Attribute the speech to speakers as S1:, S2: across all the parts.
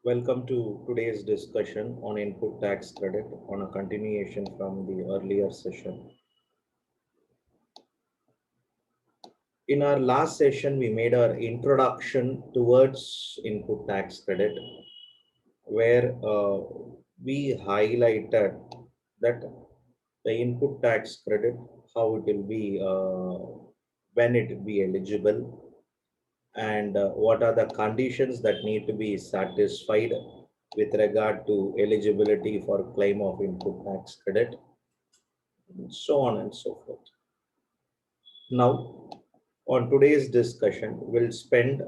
S1: Welcome to today's discussion on input tax credit on a continuation from the earlier session. In our last session, we made our introduction towards input tax credit, where we highlighted that the input tax credit, how it will be, when it will be eligible, and what are the conditions that need to be satisfied with regard to eligibility for claim of input tax credit, so on and so forth. Now, on today's discussion, we'll spend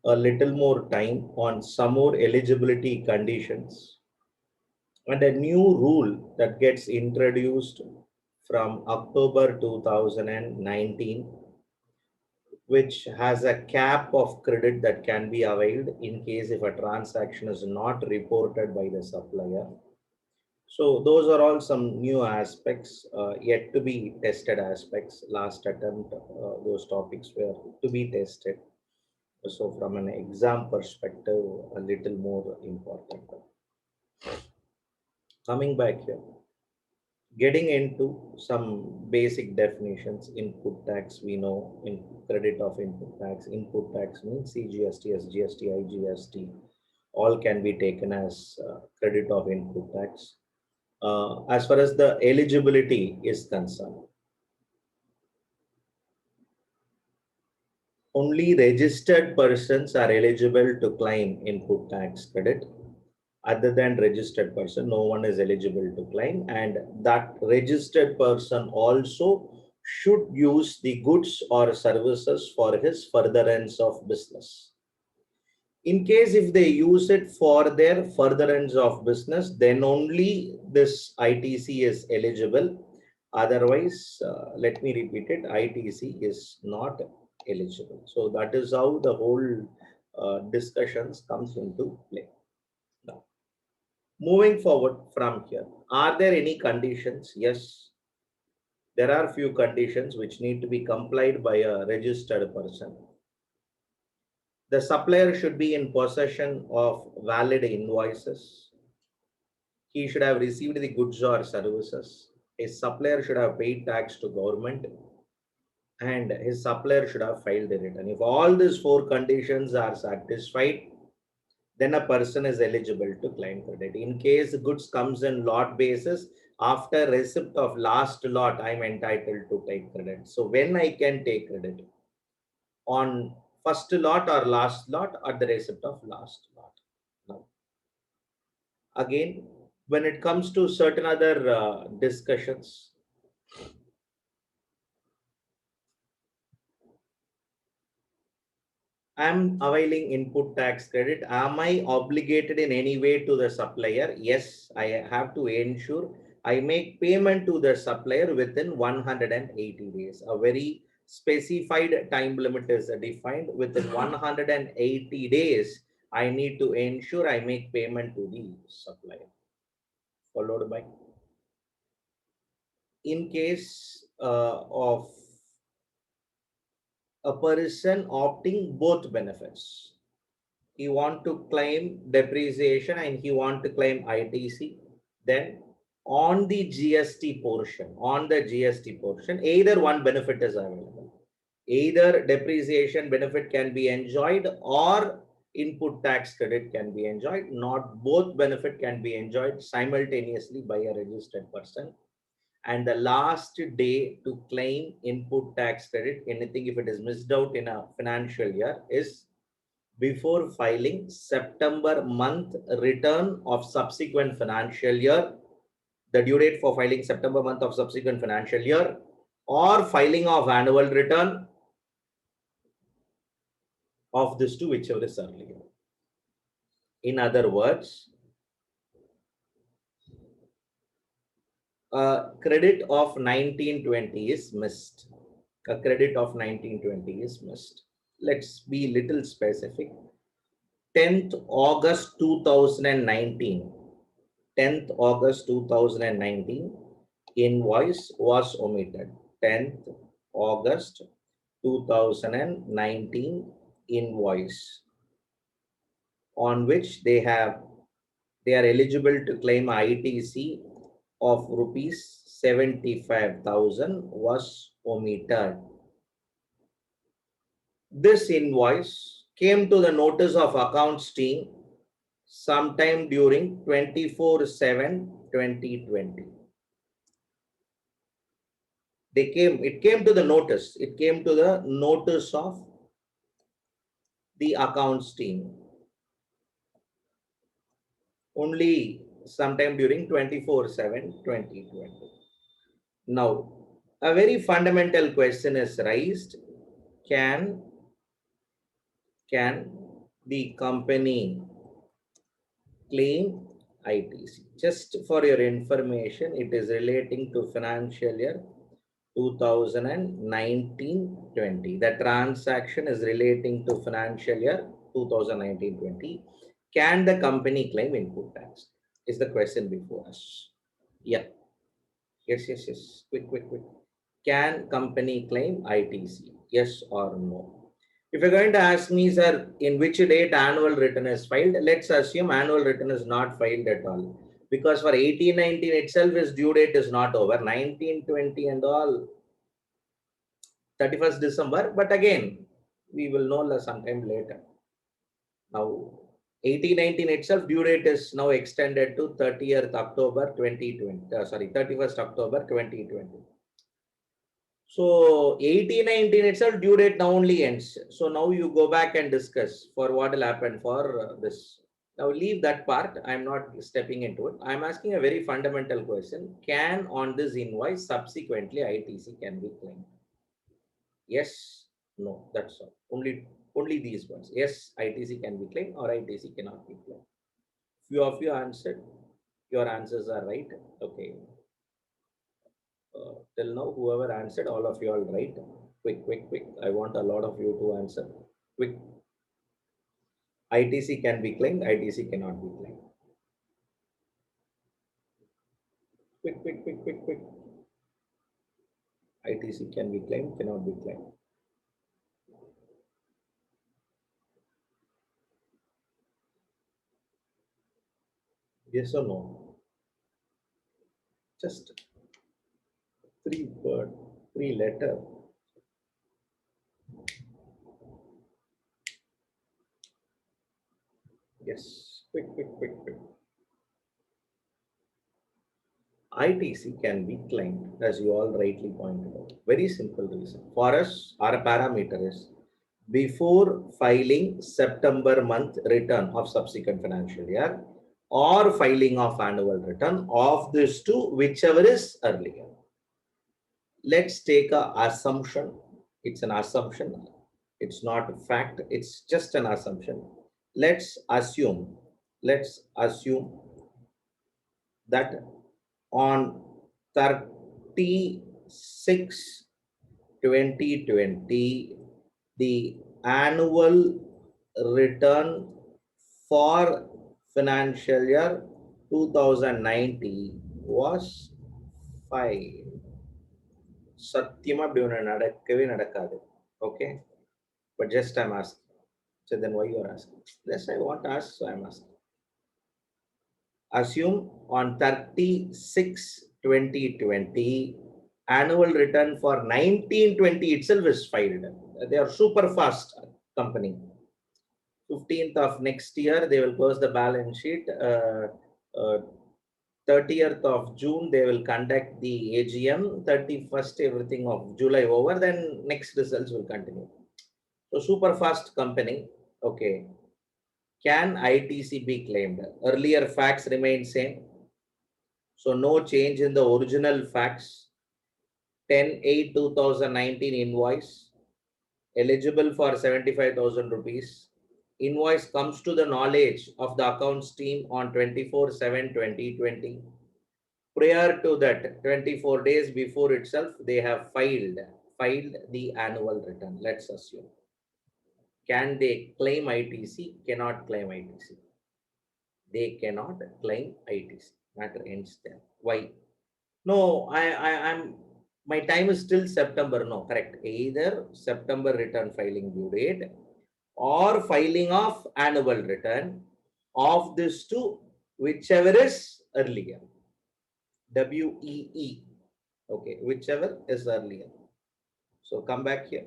S1: a little more time on some more eligibility conditions and a new rule that gets introduced from October 2019, which has a cap of credit that can be availed in case if a transaction is not reported by the supplier. So those are all some new aspects, yet to be tested aspects. Last attempt, those topics were to be tested. So from an exam perspective, a little more important. Coming back here, getting into some basic definitions. Input tax, we know in credit of input tax. Input tax means CGST, SGST, IGST, all can be taken as credit of input tax. As far as the eligibility is concerned, only registered persons are eligible to claim input tax credit. Other than registered person, no one is eligible to claim, and that registered person also should use the goods or services for his furtherance of business. In case if they use it for their furtherance of business, then only this ITC is eligible. Otherwise, let me repeat it, ITC is not eligible. So that is how the whole discussions comes into play. Now, moving forward from here, are there any conditions? Yes, there are few conditions which need to be complied by a registered person. The supplier should be in possession of valid invoices. He should have received the goods or services. His supplier should have paid tax to government, and his supplier should have filed the return. If all these four conditions are satisfied, then a person is eligible to claim credit. In case goods comes in lot basis, after receipt of last lot, I'm entitled to take credit. So when I can take credit? On first lot or last lot, or the receipt of last lot. Now, again, when it comes to certain other discussions, I'm availing input tax credit. Am I obligated in any way to the supplier? Yes, I have to ensure I make payment to the supplier within 180 days. A very specified time limit is defined. Within 180 days, I need to ensure I make payment to the supplier. Followed by, in case of a person opting both benefits, he want to claim depreciation and he want to claim ITC, then on the GST portion, either one benefit is available. Either depreciation benefit can be enjoyed or input tax credit can be enjoyed. Not both benefit can be enjoyed simultaneously by a registered person. And the last day to claim input tax credit, anything if it is missed out in a financial year, is before filing September month return of subsequent financial year, the due date for filing September month of subsequent financial year, or filing of annual return of this two, whichever is earlier. In other words, a credit of 1920 is missed. A credit of 1920 is missed. Let's be little specific. 10th August 2019. 10th August 2019, invoice was omitted. 10th August 2019 invoice on which they are eligible to claim ITC of rupees 75,000 was omitted. This invoice came to the notice of accounts team sometime during 24/7/2020. It came to the notice. It came to the notice of the accounts team only sometime during 24/7/2020. Now, a very fundamental question is raised. Can the company claim ITC? Just for your information, it is relating to financial year 2019-20. The transaction is relating to financial year 2019-20. Can the company claim input tax? Is the question before us. Yeah. Yes. Quick. Can company claim ITC? Yes or no? If you're going to ask me, sir, in which date annual return is filed, let's assume annual return is not filed at all. Because for 18-19 itself, its due date is not over. 19-20 and all, 31st December. But again, we will know sometime later. Now, 18-19 itself, due date is now extended to 30th October 2020. 31st October 2020. So 18-19 itself, due date now only ends. So now you go back and discuss for what will happen for this. Now leave that part. I'm not stepping into it. I'm asking a very fundamental question. Can on this invoice subsequently ITC can be claimed? Yes, no, that's all. Only these ones. Yes, ITC can be claimed or ITC cannot be claimed. Few of you answered. Your answers are right. Okay. Till now, whoever answered, all of you all right. Quick. I want a lot of you to answer. Quick. ITC can be claimed, ITC cannot be claimed. Quick. ITC can be claimed, cannot be claimed. Yes or no? Just 3 word, 3 letter. Yes, quick. ITC can be claimed, as you all rightly pointed out. Very simple reason. For us, our parameter is before filing September month return of subsequent financial year or filing of annual return of these two, whichever is earlier. Let's take an assumption. It's an assumption. It's not a fact. It's just an assumption. Let's assume that on 30/6/2020, the annual return for financial year 2090 was 5. Satyama nadakade. Okay. But just I'm asking. So then why you are asking? Yes, I want to ask, so I'm asking. Assume on 30/6/2020, annual return for 1920 itself is filed. They are super fast company. 15th of next year, they will close the balance sheet. 30th of June, they will conduct the AGM. 31st, everything of July over, then next results will continue. So super fast company. Okay. Can ITC be claimed? Earlier facts remain same. So no change in the original facts. 10/8/2019 invoice. Eligible for 75,000 rupees. Invoice comes to the knowledge of the accounts team on 24/7/2020. Prior to that, 24 days before itself, they have filed the annual return. Let's assume. Can they claim ITC? Cannot claim ITC. They cannot claim ITC. Matter ends there. Why? No, I'm my time is still September. No, correct. Either September return filing due date or filing of annual return. Of these two, whichever is earlier. WEE. Okay, whichever is earlier. So come back here.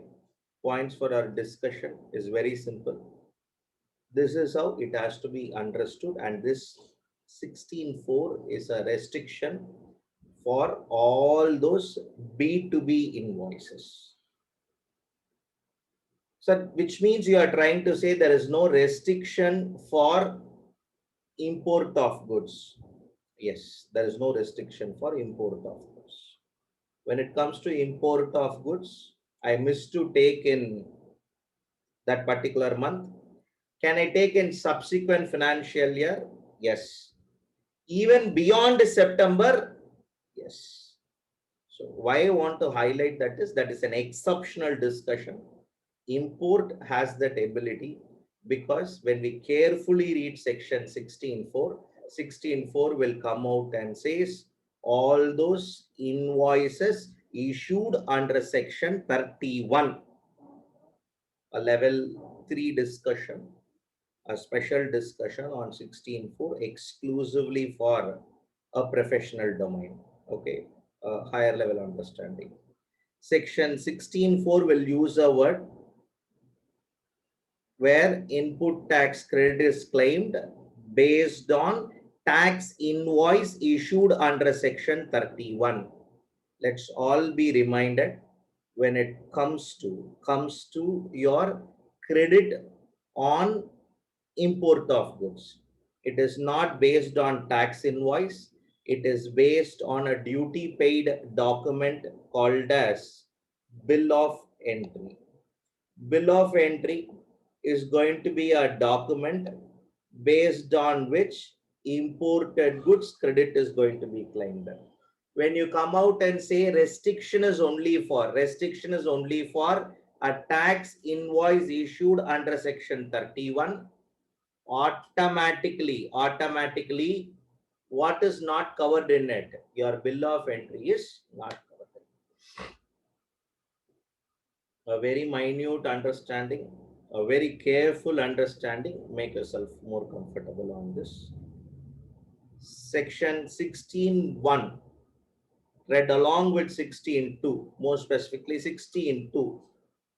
S1: Points for our discussion is very simple. This is how it has to be understood, and this 16.4 is a restriction for all those B2B invoices. So, which means you are trying to say there is no restriction for import of goods. Yes, there is no restriction for import of goods. When it comes to import of goods, I missed to take in that particular month. Can I take in subsequent financial year? Yes. Even beyond September? Yes. So why I want to highlight that is an exceptional discussion. Import has that ability because when we carefully read section 16.4, 16.4 will come out and says all those invoices issued under section 31, a level 3 discussion, a special discussion on 16.4 exclusively for a professional domain. Okay, a higher level understanding. Section 16.4 will use a word where input tax credit is claimed based on tax invoice issued under section 31. Let's all be reminded when it comes to your credit on import of goods. It is not based on tax invoice. It is based on a duty paid document called as bill of entry. Bill of entry is going to be a document based on which imported goods credit is going to be claimed. When you come out and say restriction is only for a tax invoice issued under section 31, automatically what is not covered in it? Your bill of entry is not covered. A very minute understanding, a very careful understanding, make yourself more comfortable on this. Section 16.1 read along with 16.2, more specifically 16.2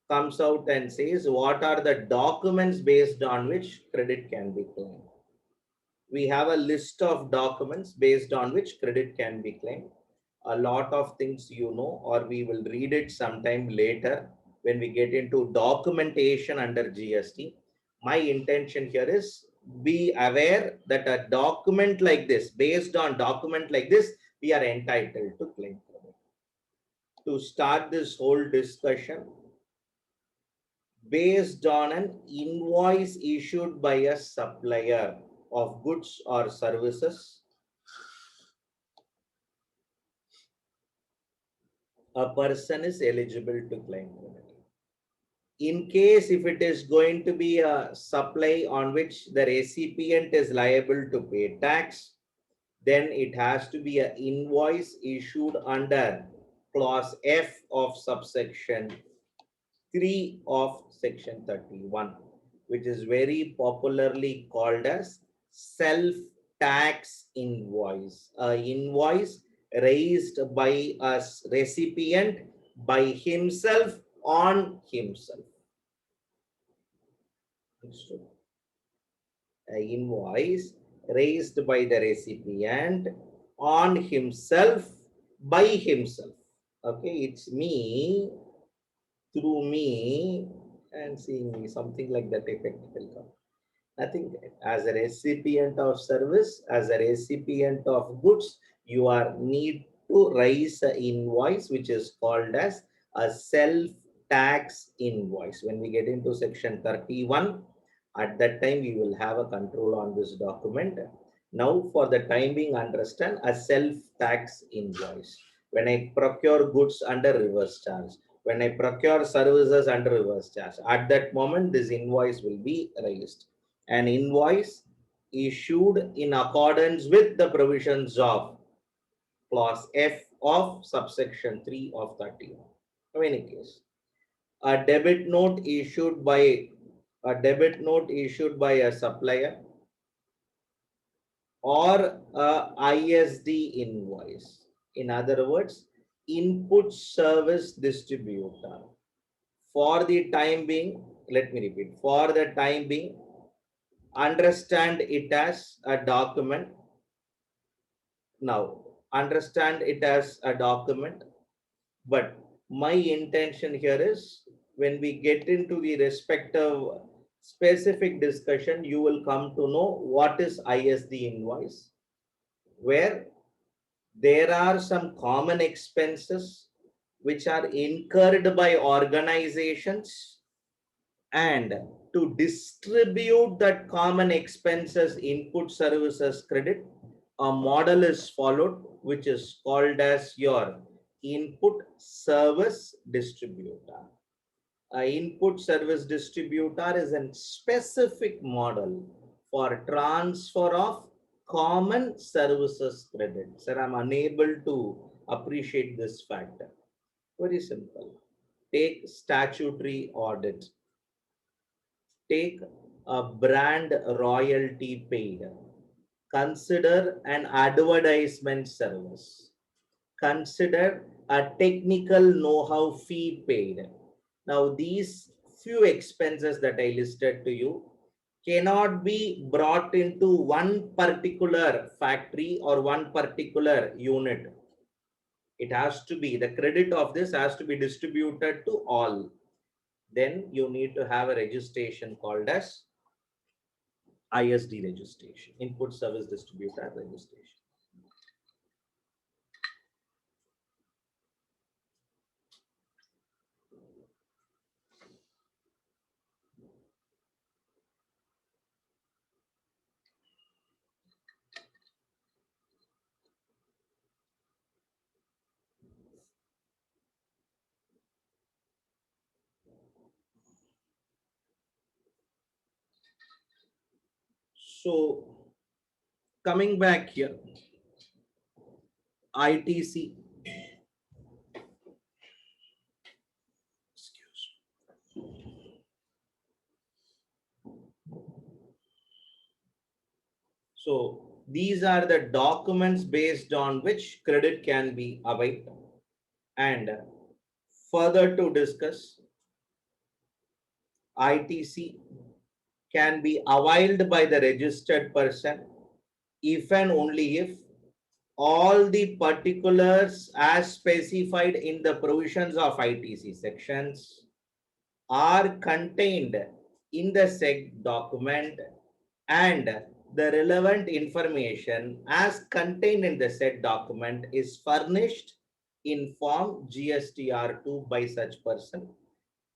S1: comes out and says what are the documents based on which credit can be claimed. We have a list of documents based on which credit can be claimed. A lot of things you know, or we will read it sometime later when we get into documentation under GST. My intention here is be aware that a document like this, based on document like this, we are entitled to claim credit. To start this whole discussion, based on an invoice issued by a supplier of goods or services, a person is eligible to claim credit. In case if it is going to be a supply on which the recipient is liable to pay tax, then it has to be an invoice issued under clause F of subsection 3 of section 31, which is very popularly called as self-tax invoice. An invoice raised by a recipient by himself on himself. An invoice raised by the recipient on himself by himself. Okay, it's me through me and seeing me, something like that effect will come. Nothing. As a recipient of service, as a recipient of goods, you are need to raise an invoice which is called as a self-tax invoice. When we get into section 31, at that time we will have a control on this document. Now for the time being, understand a self-tax invoice. When I procure goods under reverse charge, when I procure services under reverse charge, at that moment this invoice will be raised. An invoice issued in accordance with the provisions of clause F of subsection 3 of 31. In any case, a debit note issued by a debit note issued by a supplier, or a ISD invoice. In other words, input service distributor. For the time being, let me repeat, for the time being, understand it as a document. Now, understand it as a document, but my intention here is when we get into the respective specific discussion, you will come to know what is ISD invoice, where there are some common expenses which are incurred by organizations, and to distribute that common expenses input services credit, a model is followed which is called as your input service distributor. A input service distributor is a specific model for transfer of common services credit. Sir, I'm unable to appreciate this factor. Very simple. Take statutory audit. Take a brand royalty paid. Consider an advertisement service. Consider a technical know-how fee paid. Now, these few expenses that I listed to you cannot be brought into one particular factory or one particular unit. It has to be, the credit of this has to be distributed to all. Then you need to have a registration called as ISD registration, Input Service Distributor registration. So coming back here, ITC. So these are the documents based on which credit can be availed. And further to discuss, ITC can be availed by the registered person if and only if all the particulars as specified in the provisions of ITC sections are contained in the SEC document, and the relevant information as contained in the said document is furnished in form GSTR2 by such person.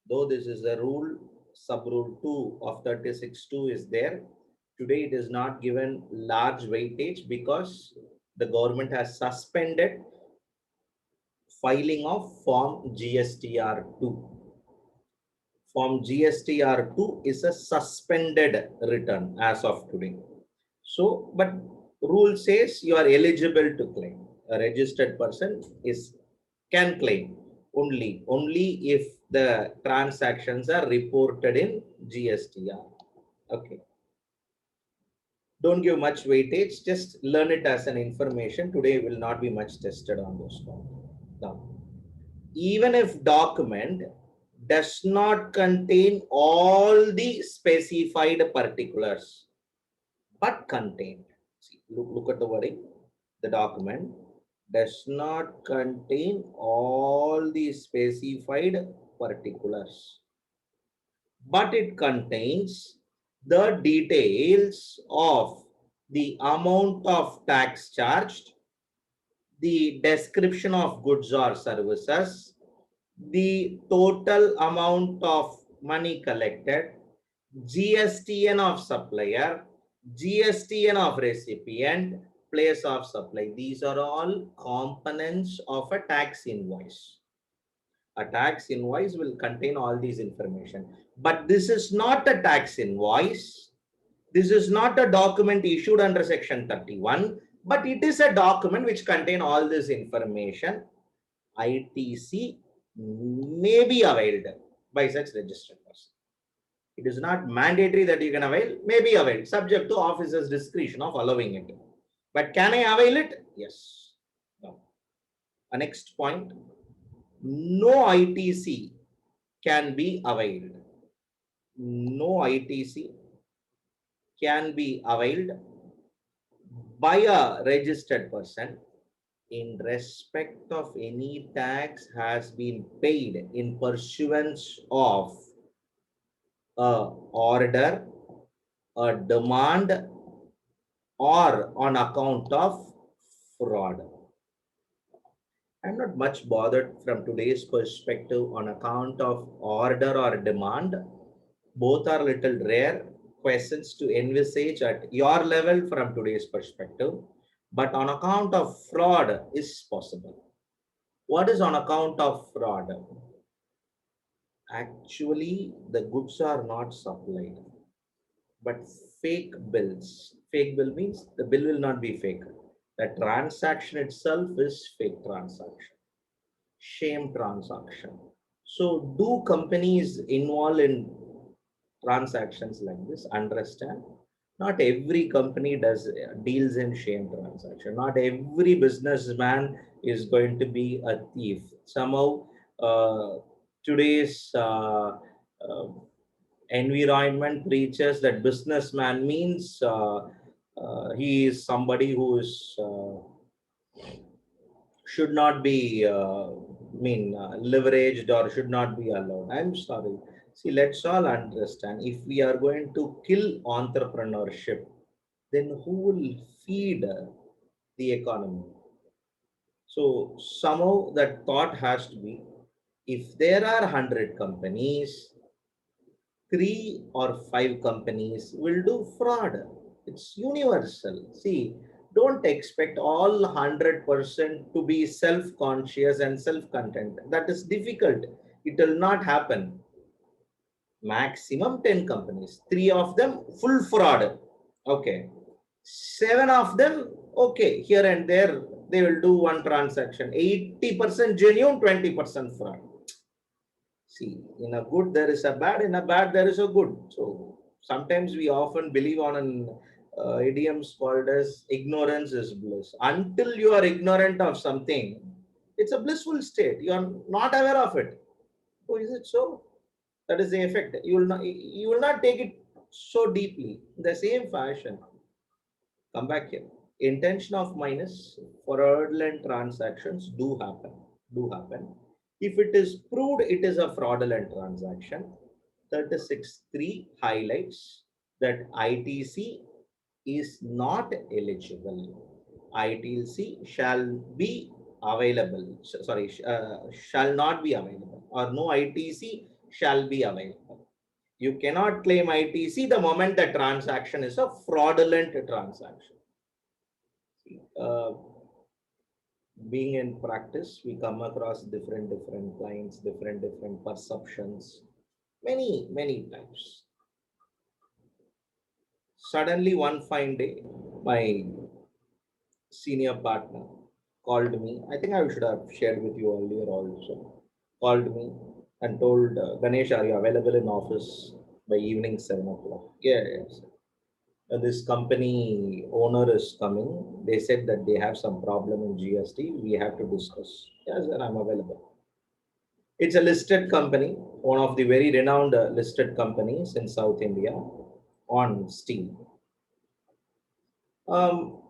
S1: Though this is a rule, sub rule 2 of 36.2 is there. Today it is not given large weightage because the government has suspended filing of form GSTR2. Form GSTR2 is a suspended return as of today. So, but rule says you are eligible to claim. A registered person can claim only if the transactions are reported in GSTR. Okay. Don't give much weightage, just learn it as an information. Today will not be much tested on those points. Now, even if document does not contain all the specified particulars, but contained. See, look at the wording. The document does not contain all the specified particulars, but it contains the details of the amount of tax charged, the description of goods or services, the total amount of money collected, GSTN of supplier, GSTN of recipient, place of supply. These are all components of a tax invoice. A tax invoice will contain all these information. But this is not a tax invoice. This is not a document issued under section 31, but it is a document which contain all this information. ITC may be availed by such registered person. It is not mandatory that you can avail, maybe avail, subject to officer's discretion of allowing it. But can I avail it? Yes. No. Next point, no ITC can be availed. No ITC can be availed by a registered person in respect of any tax has been paid in pursuance of a order, a demand, or on account of fraud. I'm not much bothered from today's perspective on account of order or demand. Both are little rare questions to envisage at your level from today's perspective. But on account of fraud is possible. What is on account of fraud? Actually, the goods are not supplied, but fake bills. Fake bill means the bill will not be fake. The transaction itself is fake transaction, shame transaction. So, do companies involved in transactions like this understand? Not every company does deals in shame transaction. Not every businessman is going to be a thief. Somehow, today's environment preaches that businessman means he is somebody who is should not be leveraged or should not be allowed. I'm sorry. See, let's all understand, if we are going to kill entrepreneurship, then who will feed the economy? So somehow that thought has to be, if there are 100 companies, 3 or 5 companies will do fraud. It's universal. See, don't expect all 100% to be self-conscious and self-content. That is difficult. It will not happen. Maximum 10 companies, 3 of them full fraud. Okay. 7 of them, okay, here and there, they will do one transaction. 80% genuine, 20% fraud. See, in a good there is a bad, in a bad there is a good. So sometimes we often believe on an idioms called as ignorance is bliss. Until you are ignorant of something, it's a blissful state. You are not aware of it. Oh, is it so? That is the effect. You will not take it so deeply. In the same fashion, come back here. Intention of minus fraudulent transactions do happen. Do happen. If it is proved it is a fraudulent transaction, 36.3 highlights that ITC is not eligible. ITC shall be available. Sorry, shall not be available, or no ITC shall be available. You cannot claim ITC the moment the transaction is a fraudulent transaction. Uh, Being in practice, we come across different clients, different perceptions, many times. Suddenly, one fine day, my senior partner called me. I think I should have shared with you earlier also. Called me and told, Ganesh, are you available in office by evening 7 o'clock? Yeah, yes. This company owner is coming. They said that they have some problem in GST. We have to discuss. Yes, sir, I'm available. It's a listed company, one of the very renowned listed companies in South India on steel. Um,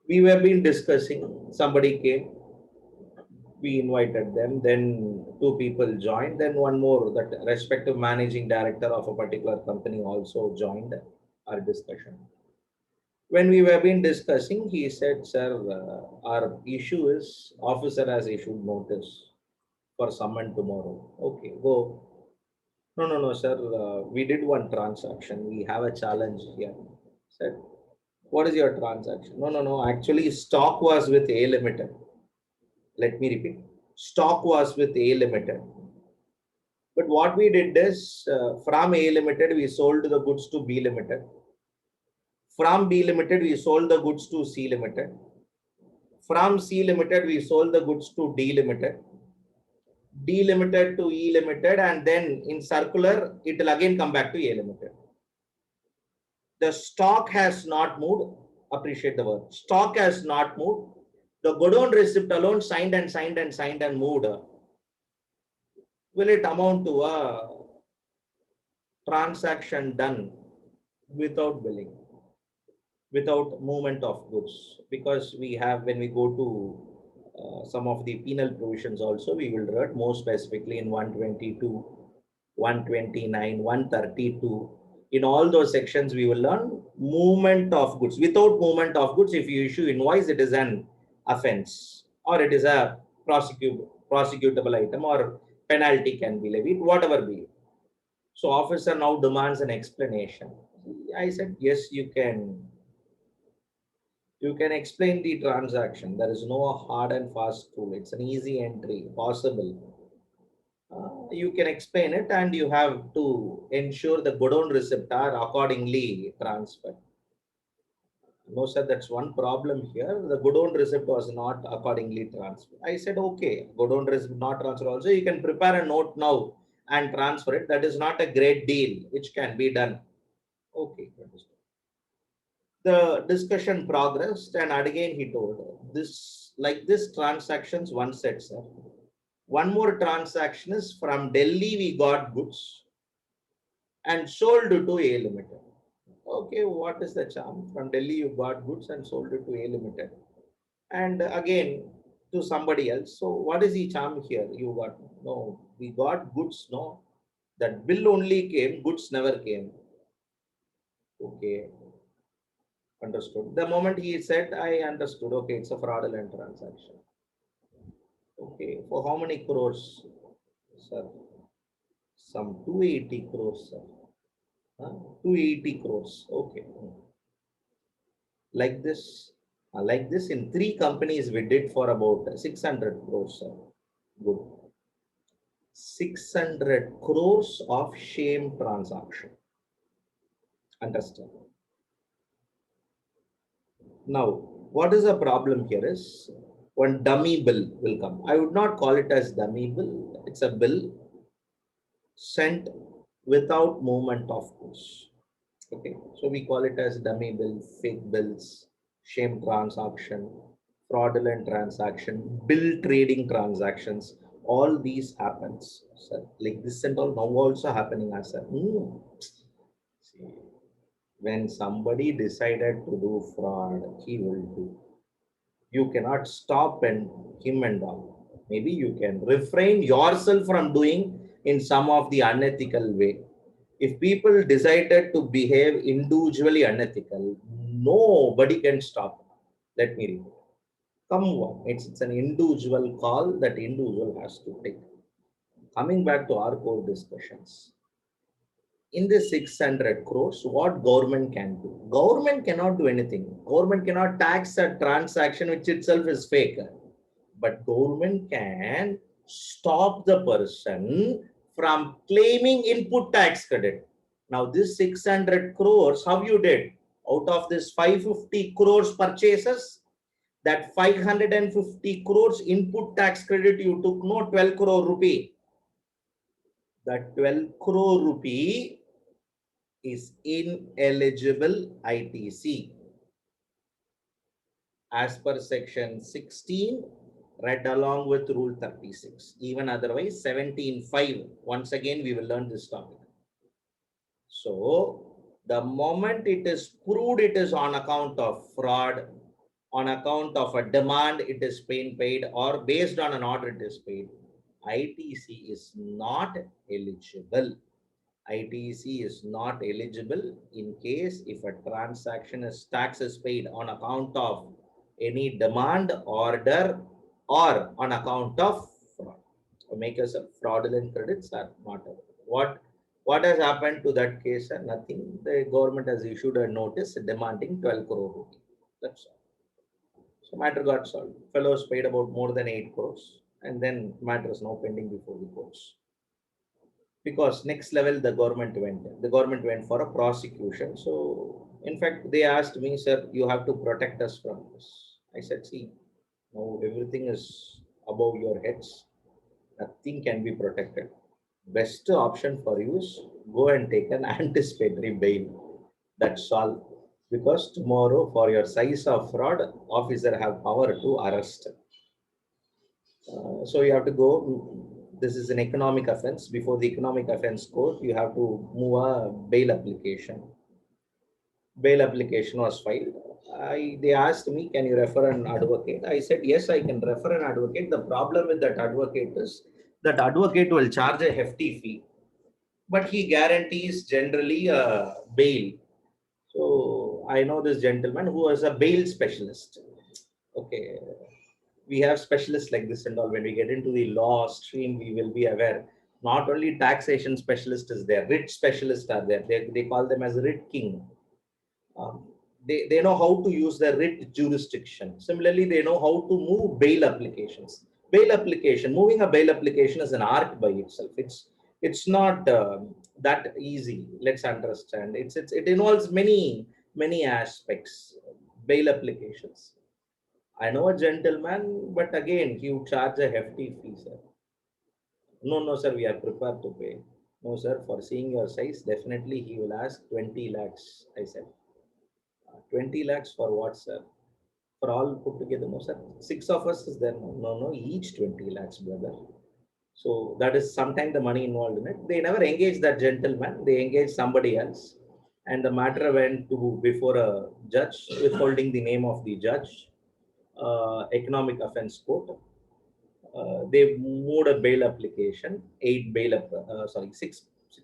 S1: we were been discussing. Somebody came. We invited them. Then 2 people joined. Then one more, that respective managing director of a particular company also joined our discussion. When we were been discussing, he said, "Sir, our issue is officer has issued notice for summon tomorrow." Okay, go. No, no, no, sir. We did one transaction. We have a challenge here. Said, what is your transaction? No, no, no. Actually, stock was with A Limited. Let me repeat. Stock was with A Limited. But what we did is, from A Limited, we sold the goods to B Limited. From B Limited, we sold the goods to C Limited. From C Limited, we sold the goods to D Limited. D limited to E limited, and then in circular, it will again come back to A limited. The stock has not moved. Appreciate the word. Stock has not moved. The godown receipt alone signed and signed and signed and moved. Will it amount to a transaction done without billing, without movement of goods? Because we have, when we go to some of the penal provisions also, we will read more specifically in 122, 129, 132. In all those sections, we will learn movement of goods. Without movement of goods, if you issue invoice, it is an offense, or it is a prosecutable item, or penalty can be levied, whatever be it. So officer now demands an explanation. I said, yes, you can explain the transaction. There is no hard and fast rule. It's an easy entry, possible. You can explain it, and you have to ensure the godown receipt are accordingly transferred. No, sir, that's one problem here. The godown receipt was not accordingly transferred. I said, okay, godown receipt not transferred also. You can prepare a note now and transfer it. That is not a great deal, which can be done. Okay, understood. The discussion progressed, and again he told her, this, like this transactions, one said, sir. One more transaction is from Delhi, we got goods and sold it to A Limited. Okay, what is the charm? From Delhi, you got goods and sold it to A Limited. And again, to somebody else. So, what is the charm here? You got, no, we got goods, no. That bill only came, goods never came. Okay, understood. The moment he said, I understood, okay, it's a fraudulent transaction. Okay, for how many crores, sir? Some 280 crores, sir. 280 crores. Okay. Like this in three companies we did for about 600 crores, sir. Good. 600 crores of shame transaction. Understand? Now, what is the problem here is one dummy bill will come. I would not call it as dummy bill. It's a bill sent without movement of goods. Okay, so we call it as dummy bill, fake bills, shame transaction, fraudulent transaction, bill trading transactions. All these happens, sir. Like this and all now also happening as a see, when somebody decided to do fraud, he will do. You cannot stop and him and all. Maybe you can refrain yourself from doing in some of the unethical way. If people decided to behave individually unethical, nobody can stop. Let me repeat. Come on, it's an individual call that individual has to take. Coming back to our core discussions. In the 600 crores, what government can do? Government cannot do anything. Government cannot tax a transaction which itself is fake. But government can stop the person from claiming input tax credit. Now this 600 crores, how you did? Out of this 550 crores purchases, that 550 crores input tax credit you took, no 12 crore rupee. That 12 crore rupee is ineligible ITC as per section 16 read along with rule 36. Even otherwise 17.5. Once again we will learn this topic. So the moment it is proved it is on account of fraud, on account of a demand it is paid, or based on an order it is paid, ITC is not eligible. ITC is not eligible in case if a transaction is tax is paid on account of any demand, order, or on account of fraud. Makers of fraudulent credits are not available. What has happened to that case? Nothing. The government has issued a notice demanding 12 crore rupees. That's all. So matter got solved. Fellows paid about more than 8 crores, and then matter is now pending before the courts. Because next level the government went for a prosecution. So in fact they asked me, sir, you have to protect us from this. I said, see, now everything is above your heads. Nothing can be protected. Best option for you is go and take an anticipatory bail. That's all. Because tomorrow, for your size of fraud, officer have power to arrest. So you have to go. This is an economic offense. Before the economic offense court, you have to move a bail application. Bail application was filed. They asked me, can you refer an advocate? I said, yes, I can refer an advocate. The problem with that advocate is that advocate will charge a hefty fee, but he guarantees generally a bail. So I know this gentleman who was a bail specialist. Okay, we have specialists like this and all. When we get into the law stream, we will be aware. Not only taxation specialist is there, writ specialists are there. They call them as writ king. Um, they know how to use the writ jurisdiction. Similarly, they know how to move bail applications. Bail application, moving a bail application is an art by itself. It's not that easy. Let's understand. It involves many aspects. Bail applications. I know a gentleman, but again, he would charge a hefty fee, sir. No, no, sir, we are prepared to pay. No, sir, for seeing your size, definitely he will ask 20 lakhs. I said, 20 lakhs for what, sir? For all put together, no, sir. Six of us is there. No, no, no, each 20 lakhs, brother. So that is sometime the money involved in it. They never engage that gentleman. They engage somebody else. And the matter went to before a judge, withholding the name of the judge, economic offense court. They moved a bail application, six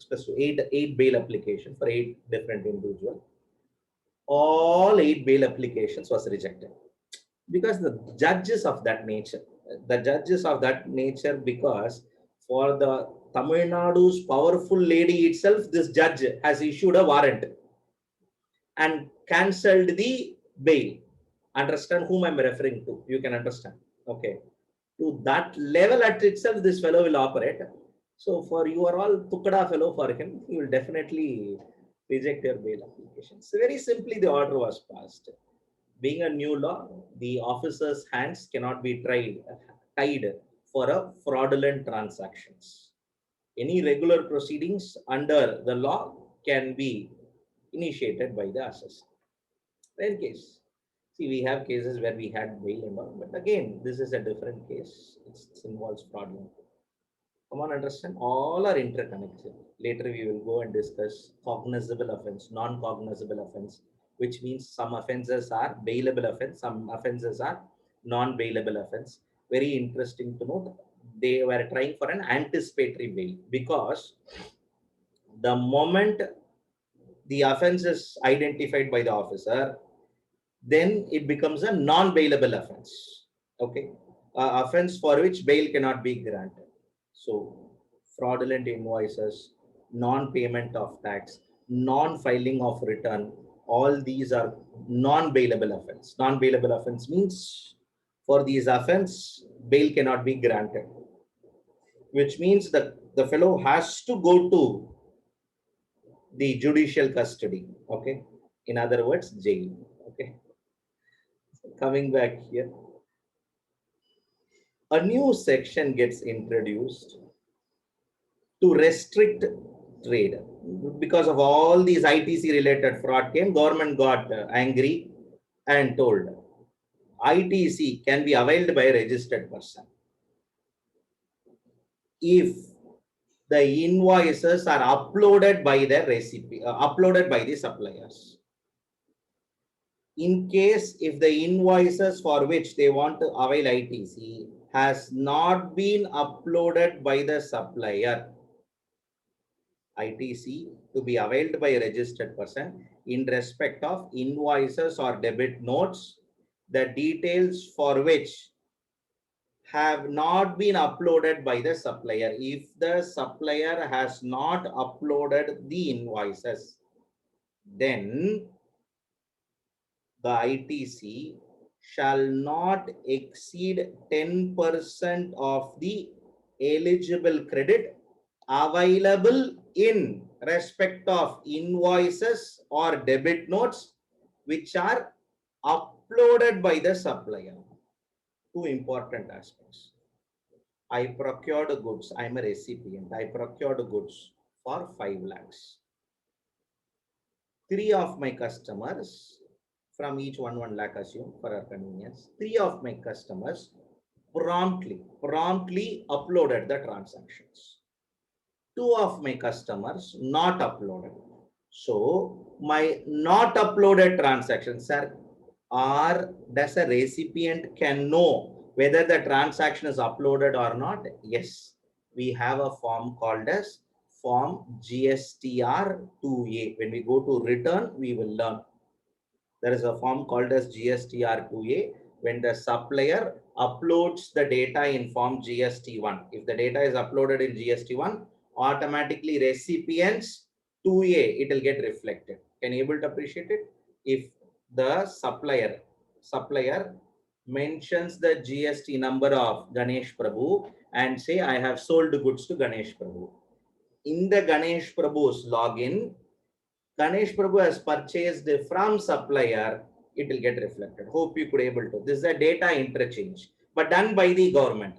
S1: plus two, eight bail application for eight different individuals. All eight bail applications was rejected because the judges of that nature, because for the Tamil Nadu's powerful lady itself, this judge has issued a warrant and cancelled the bail. Understand whom I'm referring to? You can understand. Okay. To that level at itself, this fellow will operate. So for you are all tukada fellow for him, he will definitely reject your bail application. So very simply, the order was passed. Being a new law, the officer's hands cannot be tied for a fraudulent transactions. Any regular proceedings under the law can be initiated by the assessor. Rare case. See, we have cases where we had bail and all, but again, this is a different case. It involves fraud. Come on, understand? All are interconnected. Later, we will go and discuss cognizable offense, non-cognizable offense, which means some offenses are bailable offense, some offenses are non-bailable offense. Very interesting to note. They were trying for an anticipatory bail because the moment the offense is identified by the officer, then it becomes a non-bailable offense. Okay, offense for which bail cannot be granted. So, fraudulent invoices, non-payment of tax, non-filing of return, all these are non-bailable offense. Non-bailable offense means for these offense, bail cannot be granted, which means that the fellow has to go to the judicial custody. Okay, in other words, jail. Okay, coming back here, a new section gets introduced to restrict trade. Because of all these ITC related fraud came, government got angry and told ITC can be availed by a registered person if the invoices are uploaded by the uploaded by the suppliers. In case if the invoices for which they want to avail ITC has not been uploaded by the supplier, ITC to be availed by a registered person in respect of invoices or debit notes, the details for which have not been uploaded by the supplier. If the supplier has not uploaded the invoices, then the ITC shall not exceed 10% of the eligible credit available in respect of invoices or debit notes which are uploaded by the supplier. Two important aspects. I procured goods. I'm a recipient. I procured goods for 5 lakhs. 3 of my customers, from each 1 lakh assume for our convenience, 3 of my customers promptly uploaded the transactions. 2 of my customers not uploaded. So my not uploaded transactions are, does a recipient can know whether the transaction is uploaded or not? Yes, we have a form called as form GSTR 2A. When we go to return, we will learn. There is a form called as GSTR 2A. When the supplier uploads the data in form GST1, if the data is uploaded in GST1, automatically recipients 2A, it will get reflected. Can you able to appreciate it? If the supplier mentions the GST number of Ganesh Prabhu and say, I have sold goods to Ganesh Prabhu. In the Ganesh Prabhu's login, Ganesh Prabhu has purchased from supplier, it will get reflected. Hope you could able to. This is a data interchange, but done by the government.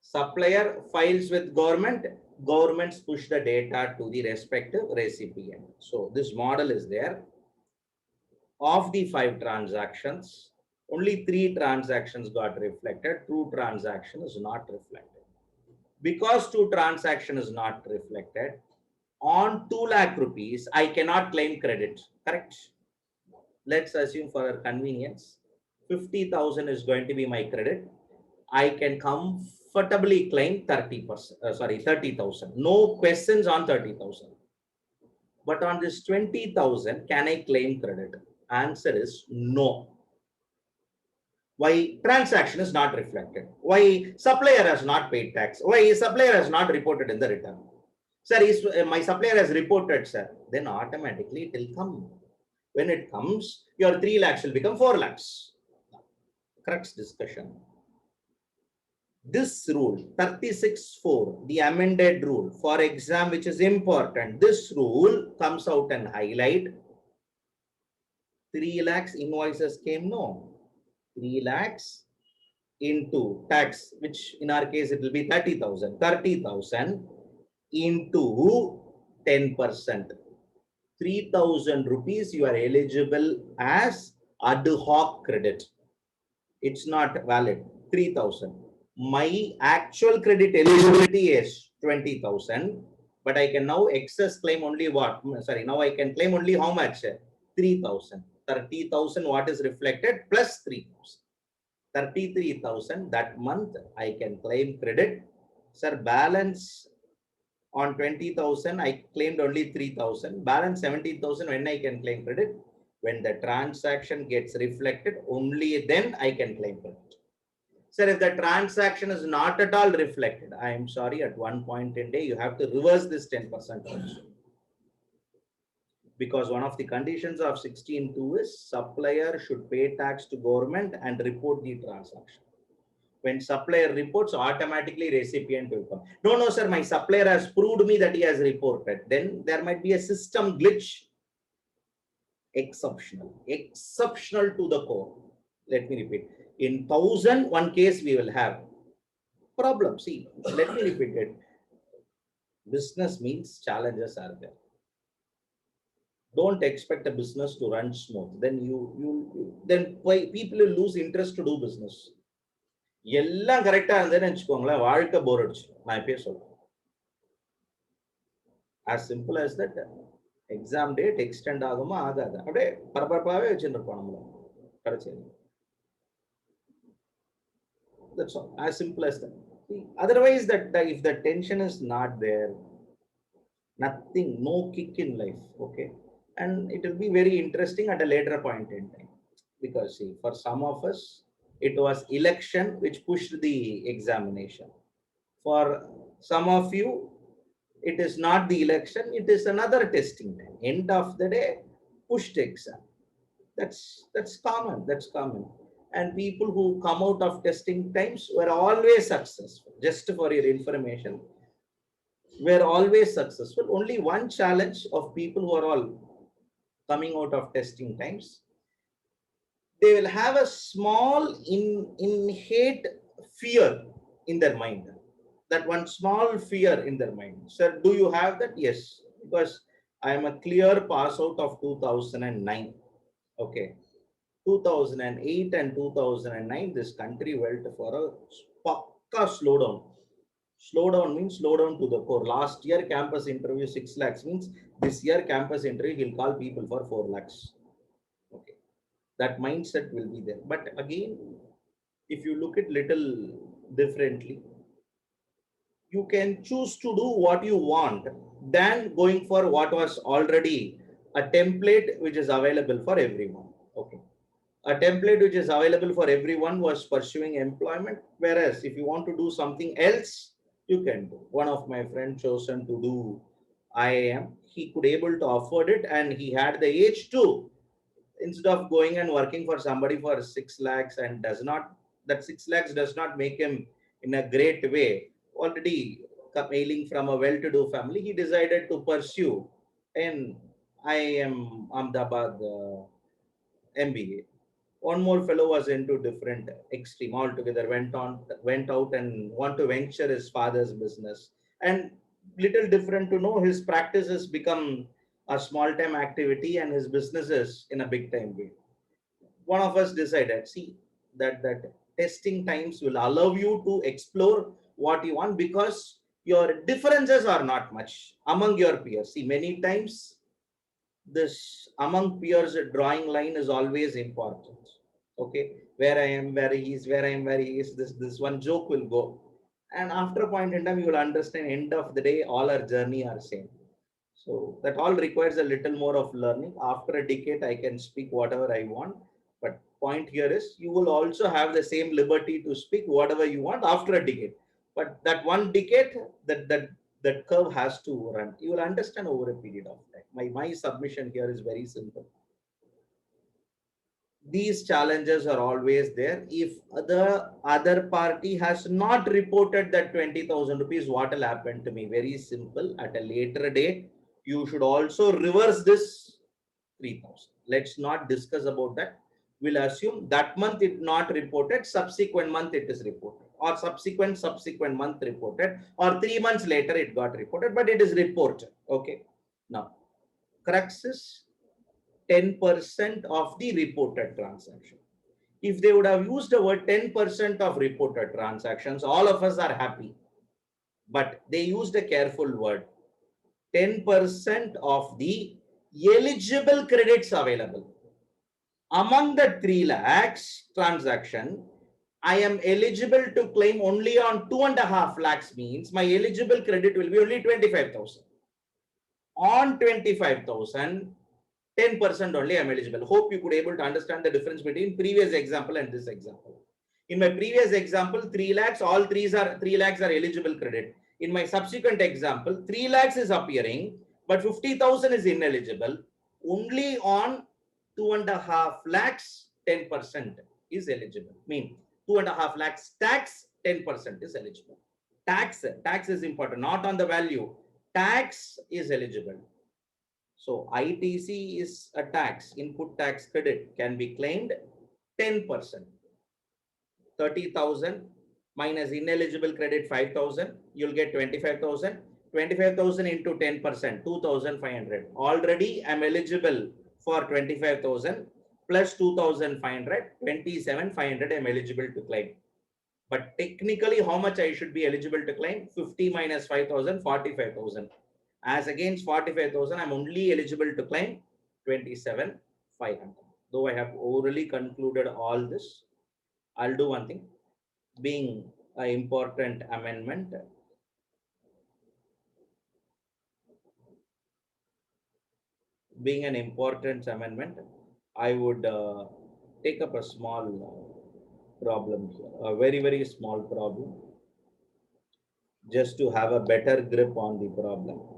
S1: Supplier files with government, governments push the data to the respective recipient. So this model is there. Of the 5 transactions, only 3 transactions got reflected. 2 transaction is not reflected. Because 2 transaction is not reflected, on 2 lakh rupees, I cannot claim credit. Correct? Let's assume for our convenience, 50,000 is going to be my credit. I can comfortably claim 30,000. No questions on 30,000. But on this 20,000, can I claim credit? Answer is no. Why? Transaction is not reflected. Why? Supplier has not paid tax. Why? Supplier has not reported in the return. Sir, my supplier has reported, sir. Then automatically it will come. When it comes, your 3 lakhs will become 4 lakhs. Crux discussion. This rule, 36(4), the amended rule for exam, which is important. This rule comes out and highlight 3 lakhs invoices came, no. 3 lakhs into tax, which in our case it will be 30,000. 30,000 into 10%. 3,000 rupees you are eligible as ad hoc credit. It's not valid. 3,000. My actual credit eligibility is 20,000, but I can now excess claim only what? Sorry, now I can claim only how much? 3,000. 30,000 what is reflected plus 3,000. 33,000 that month I can claim credit. Sir, balance on 20,000, I claimed only 3,000. Balance 17,000 when I can claim credit. When the transaction gets reflected, only then I can claim credit. Sir, if the transaction is not at all reflected, I am sorry, at one point in day, you have to reverse this 10% also. Because one of the conditions of 16.2 is supplier should pay tax to government and report the transaction. When supplier reports, automatically recipient will come. No, sir, my supplier has proved me that he has reported. Then there might be a system glitch. Exceptional to the core. Let me repeat. In 1,001 case, we will have problem. See, let me repeat it. Business means challenges are there. Don't expect a business to run smooth. Then then why people will lose interest to do business. எல்லாம் கரெக்டா இருந்தேன்னு வச்சுக்கோங்களேன், வாழ்க்கை போர் அடிச்சு. நான் இப்பயே சொல்றேன். As simple as that. Exam date extend ஆகுமா ஆகாது, அப்படியே பரபரப்பாவே வச்சுட்டு இருப்போம் நம்மள கடைசியில். That's all. As simple as that. Otherwise, if the tension is not there, nothing, no kick in life. Okay, and it will be very interesting at a later point in time, because see, for some of us, it was election which pushed the examination. For some of you, it is not the election, it is another testing time. End of the day, pushed exam. That's common. That's common. And people who come out of testing times were always successful. Just for your information, were always successful. Only one challenge of people who are all coming out of testing times, they will have a small innate fear in their mind. That one small fear in their mind. Sir, do you have that? Yes, because I am a clear pass out of 2009. Okay. 2008 and 2009, this country went for a pakka slowdown. Slowdown means slow down to the core. Last year, campus interview 6 lakhs means this year, campus interview, he'll call people for 4 lakhs. Okay. That mindset will be there. But again, if you look at little differently, you can choose to do what you want than going for what was already a template which is available for everyone. Okay. A template which is available for everyone was pursuing employment, whereas if you want to do something else, you can do. One of my friends chosen to do IIM. He could able to afford it, and he had the age too. Instead of going and working for somebody for 6 lakhs, and does not, that 6 lakhs does not make him in a great way, already hailing from a well-to-do family, he decided to pursue in IIM Ahmedabad MBA. One more fellow was into different extreme altogether, went out and want to venture his father's business, and little different to know his practice has become a small time activity and his businesses in a big time way. One of us decided, see, that testing times will allow you to explore what you want, because your differences are not much among your peers. See, many times this among peers drawing line is always important. Okay, where I am, where he is, where I am, where he is, this one joke will go, and after a point in time you will understand, end of the day all our journey are same. So that all requires a little more of learning. After a decade, I can speak whatever I want. But point here is you will also have the same liberty to speak whatever you want after a decade. But that one decade, that curve has to run. You will understand over a period of time. My submission here is very simple. These challenges are always there. If the other party has not reported that 20,000 rupees, what will happen to me? Very simple. At a later date, you should also reverse this 3,000. Let's not discuss about that. We'll assume that month it not reported, subsequent month it is reported, or subsequent month reported, or 3 months later it got reported, but it is reported. Okay. Now, crux is 10% of the reported transaction. If they would have used the word 10% of reported transactions, all of us are happy. But they used a careful word, 10% of the eligible credits available. Among the 3 lakhs transaction, I am eligible to claim only on 2.5 lakhs, means my eligible credit will be only 25,000. On 25,000, 10% only I am eligible. Hope you could able to understand the difference between previous example and this example. In my previous example, 3 lakhs, all 3 lakhs are eligible credit. In my subsequent example, 3 lakhs is appearing, but 50,000 is ineligible. Only on 2.5 lakhs, 10% is eligible. Mean 2.5 lakhs tax, 10% is eligible. Tax is important, not on the value. Tax is eligible. So ITC is a tax, input tax credit can be claimed 10%. 30,000 minus ineligible credit 5,000, you'll get 25,000. 25,000 into 10%, 2,500. Already I'm eligible for 25,000 plus 2,500, 27,500 I'm eligible to claim. But technically, how much I should be eligible to claim? 50 minus 5,000, 45,000. As against 45,000, I'm only eligible to claim 27,500. Though I have orally concluded all this, I'll do one thing. Being an important amendment, I would take up a small problem here, a very, very small problem, just to have a better grip on the problem.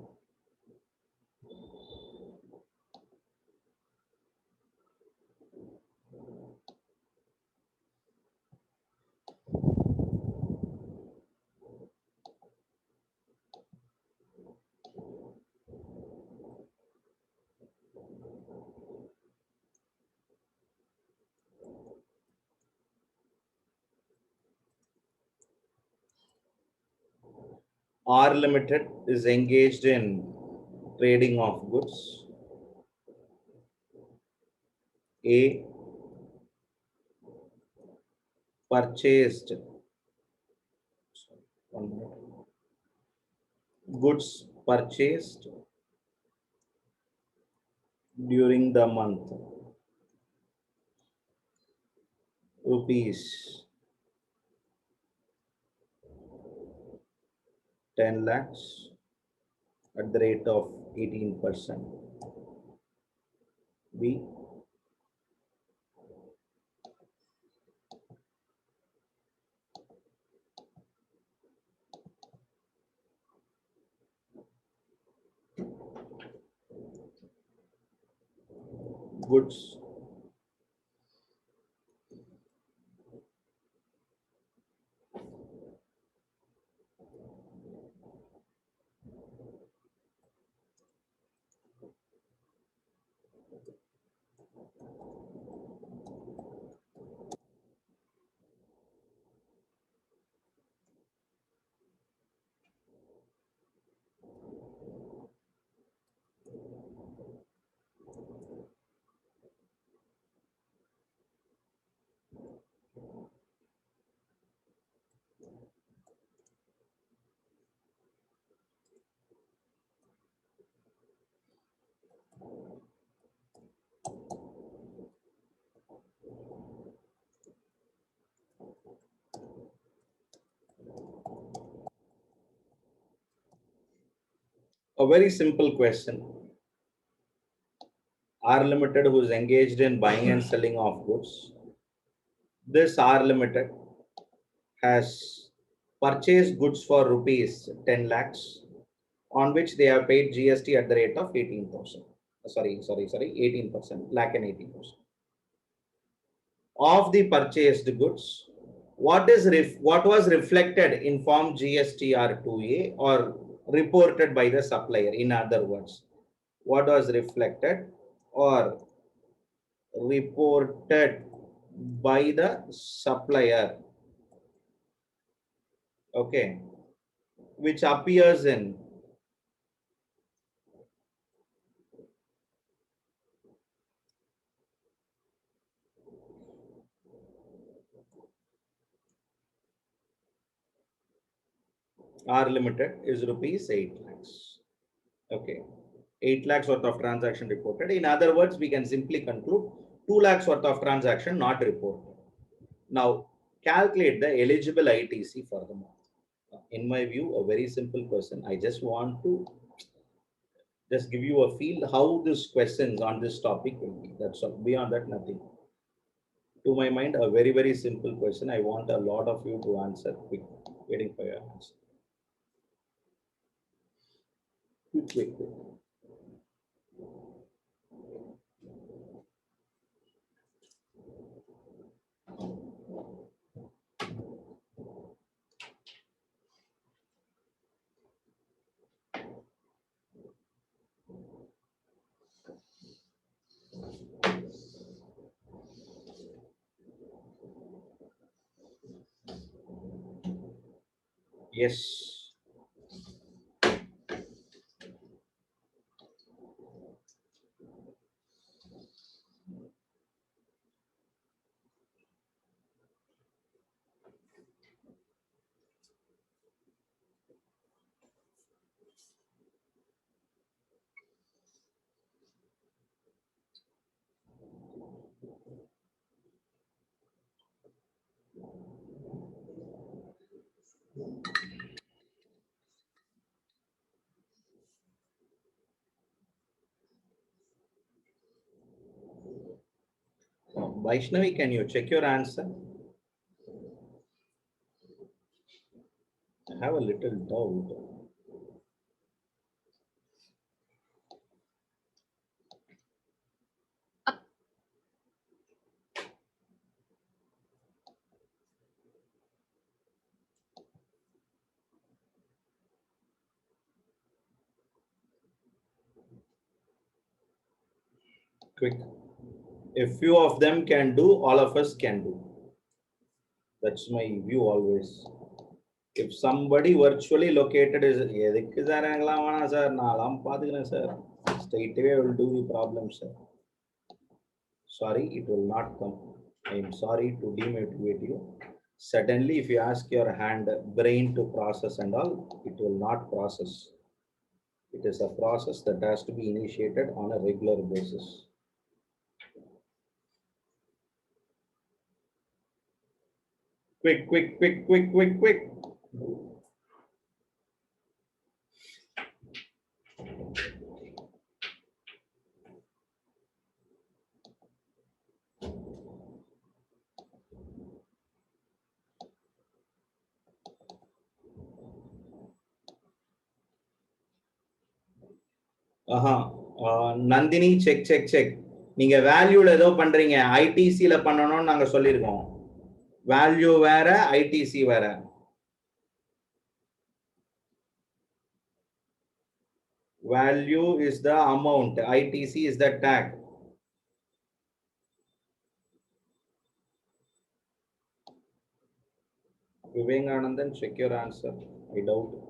S1: R Limited is engaged in trading of goods. A, purchased, one minute, goods purchased during the month, rupees 10 lakhs at the rate of 18%. B, goods a very simple question. R Limited, who is engaged in buying and selling of goods, this R Limited has purchased goods for rupees 10 lakhs, on which they have paid GST at the rate of 18,000. Sorry, 18%, lakh and 18%. Of the purchased goods, what was reflected in Form GSTR 2A or reported by the supplier? In other words, what was reflected or reported by the supplier, okay, which appears in R Limited is rupees 8 lakhs. Okay, 8 lakhs worth of transaction reported. In other words, we can simply conclude 2 lakhs worth of transaction not reported. Now, calculate the eligible ITC for the month. In my view, a very simple question. I just want to just give you a feel how these questions on this topic will be. That's all. Beyond that, nothing. To my mind, a very, very simple question. I want a lot of you to answer. Quick, waiting for your answer. Quick. Yes. Vaishnavi, can you check your answer? I have a little doubt. Quick. If few of them can do, all of us can do. That's my view always. If somebody virtually located is எதுக்கு sir எனக்குலாம் வேணாம் sir நான்லாம் பார்த்துக்கிறேன் sir straight away will do the problem sir. Sorry, it will not come. I am sorry to demotivate you. Suddenly, if you ask your hand brain to process and all, it will not process. It is a process that has to be initiated on a regular basis. Quick, quick, quick, quick, quick, quick. Nandini check check check நீங்க வேல்யூல ஏதோ பண்றீங்க ஐடிசில பண்ணணும்னு நாங்க சொல்லியிருக்கோம் value வேற ITC வேற value is the amount ITC is the tag Vivekanandan check your answer I doubt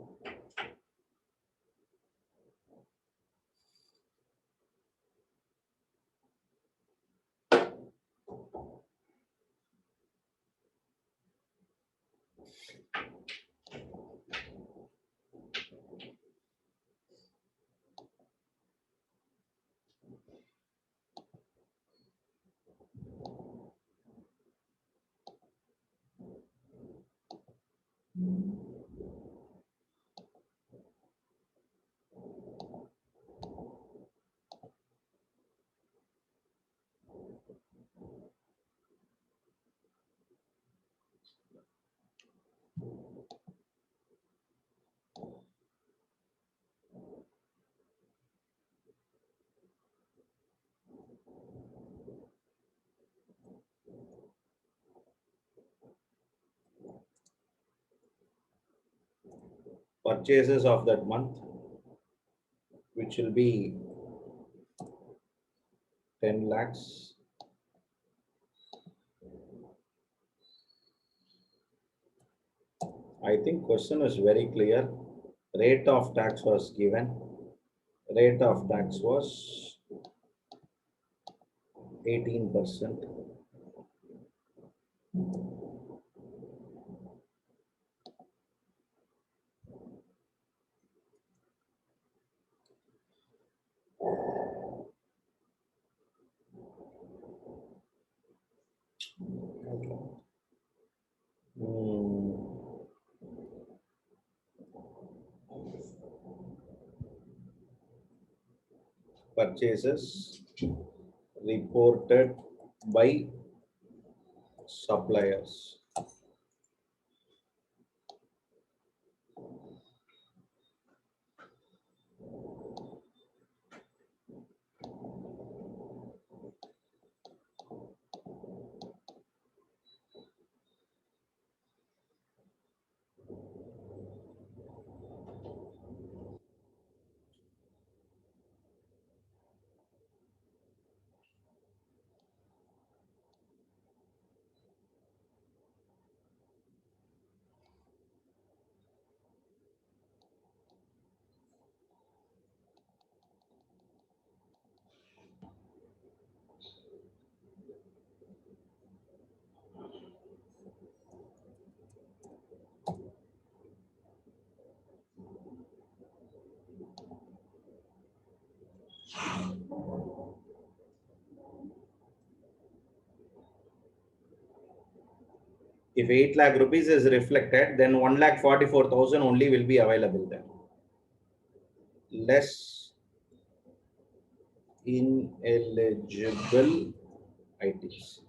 S1: purchases of that month which will be 10 lakhs I think question is very clear rate of tax was given rate of tax was 18%. Purchases reported by suppliers. If 8 lakh rupees is reflected, then 1,44,000 only will be available there. Less ineligible items.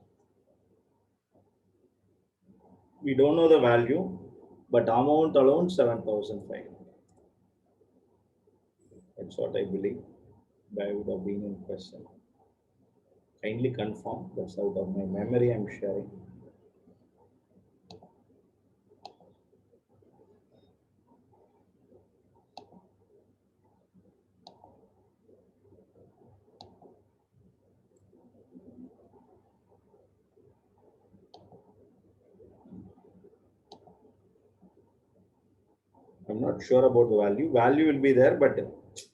S1: We don't know the value, but amount alone 7,500. That's what I believe. I would have been in question. Kindly confirm. That's out of my memory I'm sharing. I'm not sure about the value. Value will be there, but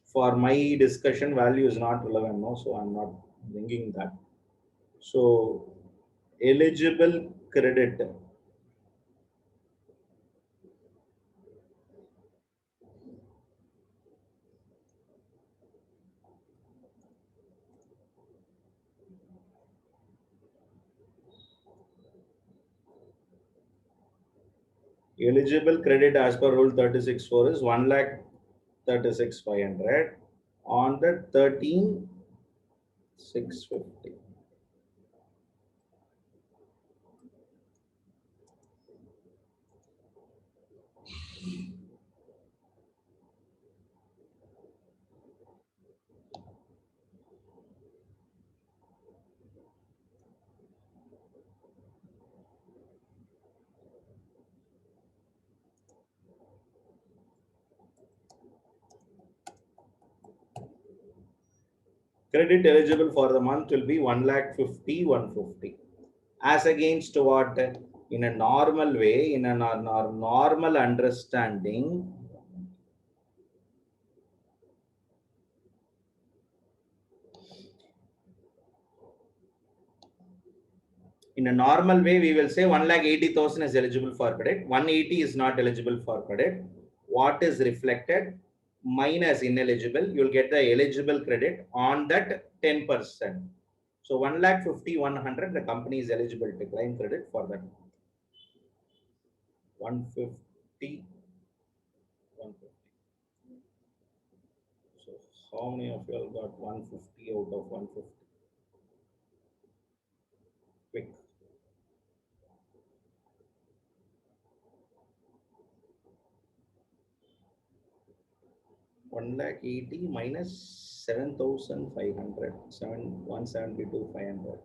S1: for my discussion, value is not relevant now, so I'm not bringing that. So eligible credit. Eligible credit as per rule 36.4 is 1 lakh 36,500 on the 13,650. Credit eligible for the month will be 1 lakh 50, 150. As against what in a normal way, in a normal understanding, in a normal way, we will say 1 lakh 80,000 is eligible for credit, 180 is not eligible for credit. What is reflected minus ineligible, you will get the eligible credit on that 10%. So 1 lakh 50, 100, the company is eligible to claim credit for that. 150, 150. So how many of you all got 150 out of 150? Quick. 1 lakh 80 minus 7,500, 172,500.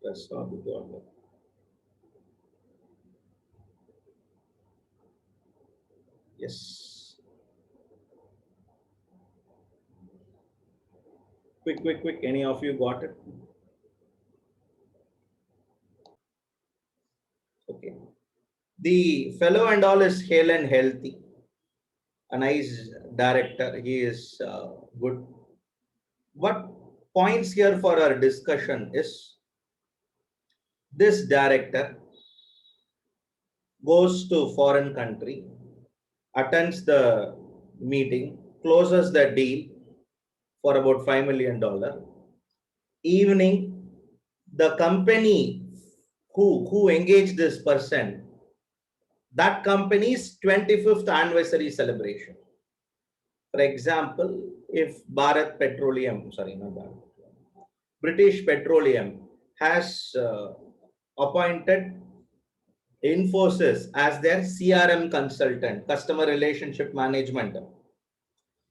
S1: Plus or before. Yes. Quick. Any of you got it? Okay. The fellow and all is hale and healthy. A nice director. He is good. What points here for our discussion is this director goes to foreign country, attends the meeting, closes the deal for about $5 million. Evening, the company who engaged this person, that company's 25th anniversary celebration. For example, if Bharat Petroleum, sorry, not Bharat, British Petroleum has appointed Infosys as their CRM consultant, customer relationship management,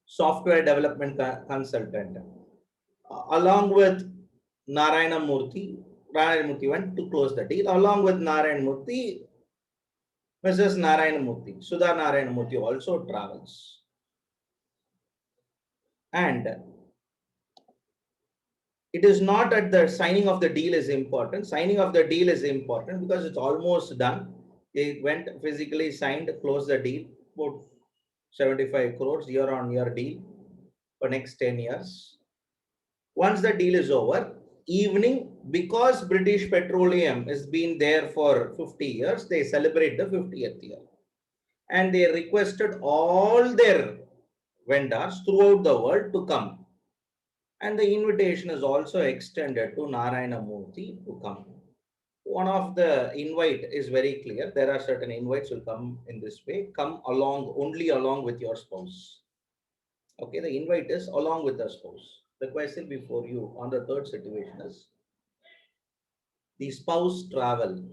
S1: software development consultant, along with Narayana Murthy. Narayana Murthy went to close the deal. Along with Narayana Murthy, Mrs. Narayana Murthy, Sudha Narayana Murthy also travels. And it is not that the signing of the deal is important. Signing of the deal is important because it's almost done. They went physically signed, closed the deal, about 75 crores year-on-year deal for next 10 years. Once the deal is over, evening, because British Petroleum has been there for 50 years, they celebrate the 50th year. And they requested all their vendors throughout the world to come. And the invitation is also extended to Narayana Murthy to come. One of the invite is very clear. There are certain invites will come in this way. Come along, only along with your spouse. Okay, the invite is along with the spouse. The question before you on the third situation is the spouse travel.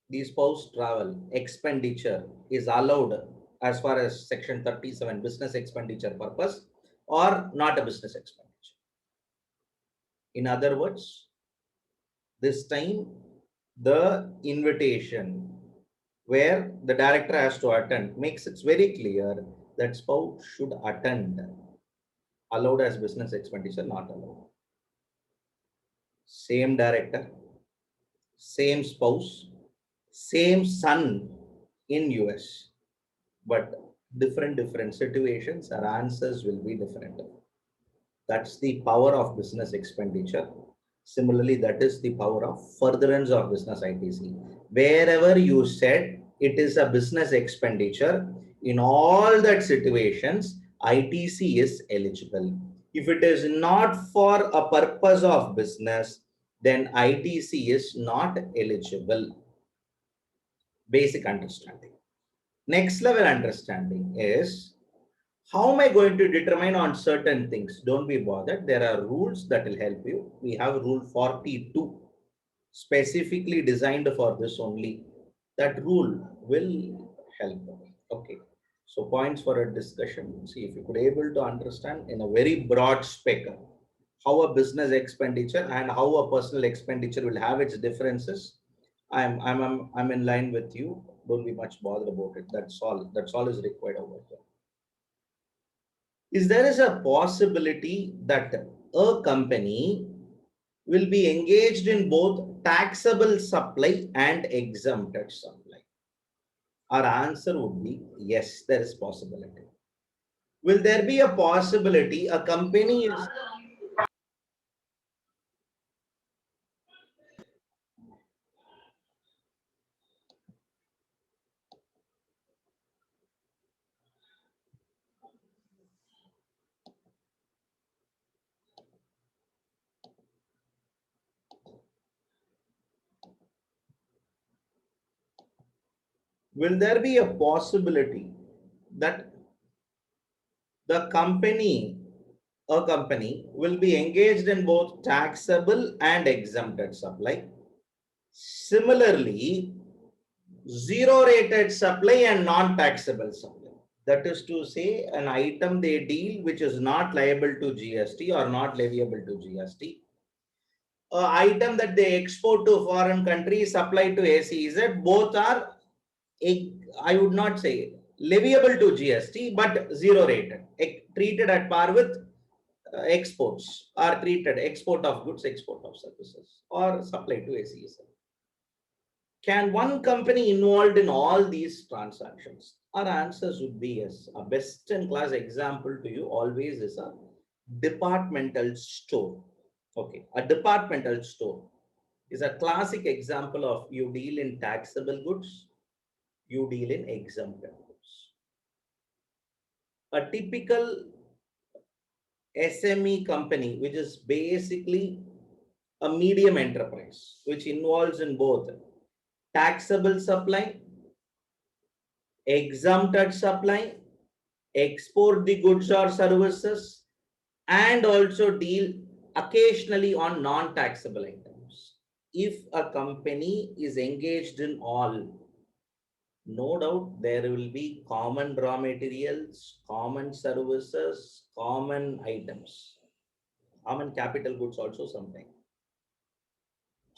S1: The spouse travel expenditure is allowed as far as section 37 business expenditure purpose or not a business expenditure. In other words, this time the invitation where the director has to attend makes it very clear that spouse should attend. Allowed as business expenditure, not allowed. Same director, same spouse, same son, in US, but different situations, our answers will be different. That's the power of business expenditure. Similarly, that is the power of furtherance of business ITC. Wherever you said it is a business expenditure, in all that situations, ITC is eligible. If it is not for a purpose of business, then ITC is not eligible. Basic understanding. Next level understanding is, how am I going to determine on certain things? Don't be bothered. There are rules that will help you. We have rule 42 specifically designed for this only. That rule will help. Okay. So points for a discussion. See if you could able to understand in a very broad spectrum how a business expenditure and how a personal expenditure will have its differences. I'm in line with you. Don't be much bothered about it. That's all. That's all is required over here. Is there is a possibility that a company will be engaged in both taxable supply and exempted supply? Our answer would be yes, there is possibility. Will there be a possibility a company is will there be a possibility that the company a company will be engaged in both taxable and exempted supply? Similarly, zero rated supply and non-taxable supply. That is to say, an item they deal which is not liable to GST or not leviable to GST. An item that they export to foreign countries, supply to SEZ, both are, I would not say leviable to GST, but zero rated, treated at par with exports, are treated export of goods, export of services, or supply to SEZ. Can one company involved in all these transactions? Our answers would be yes. A best in class example to you always is a departmental store. Okay, a departmental store is a classic example of you deal in taxable goods, you deal in exempted goods. A typical SME company, which is basically a medium enterprise, which involves in both taxable supply, exempted supply, export the goods or services, and also deal occasionally on non-taxable items. If a company is engaged in all, no doubt there will be common raw materials, common services, common items, common capital goods also sometimes.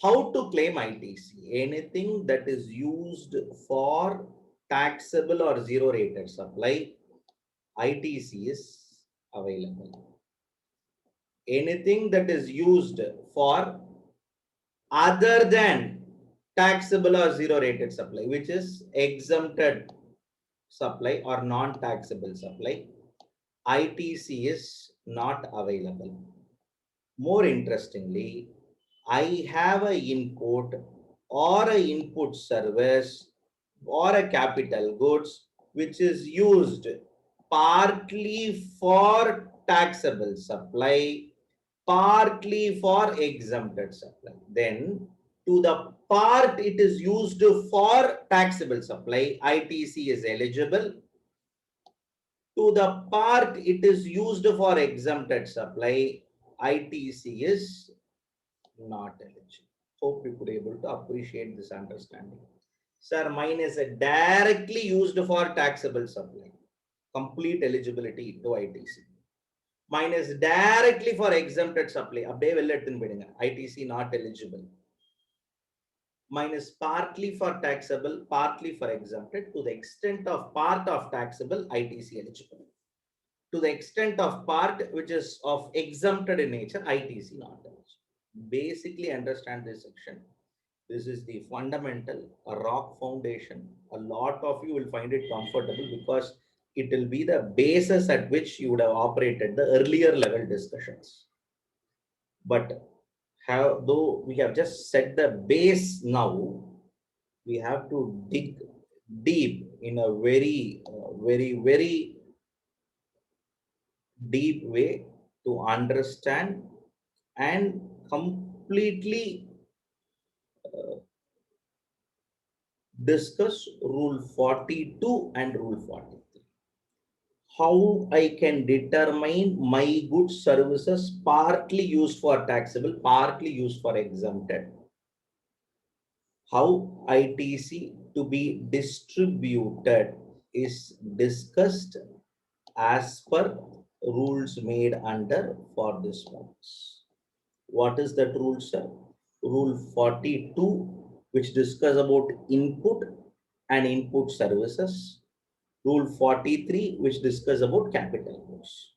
S1: How to claim ITC? Anything that is used for taxable or zero rated supply, ITC is available. Anything that is used for other than taxable or zero rated supply, which is exempted supply or non-taxable supply, ITC is not available. More interestingly, I have a input or a input service or a capital goods which is used partly for taxable supply, partly for exempted supply. Then to the part it is used for taxable supply, ITC is eligible. To the part it is used for exempted supply, ITC is not eligible. Hope you could able to appreciate this understanding. Sir, mine is directly used for taxable supply. Complete eligibility to ITC. Mine is directly for exempted supply. ITC not eligible. Mine is partly for taxable, partly for exempted. To the extent of part of taxable, ITC eligible. To the extent of part which is of exempted in nature, ITC not eligible. Basically understand this section. This is the fundamental, a rock foundation. A lot of you will find it comfortable because it will be the basis at which you would have operated the earlier level discussions. But how, though we have just set the base now, we have to dig deep in a very deep way to understand and completely discuss Rule 42 and Rule 43. How I can determine my goods services partly used for taxable, partly used for exempted. How ITC to be distributed is discussed as per rules made under for this purpose. What is that rule, sir? Rule 42, which discuss about input and input services. Rule 43, which discuss about capital goods.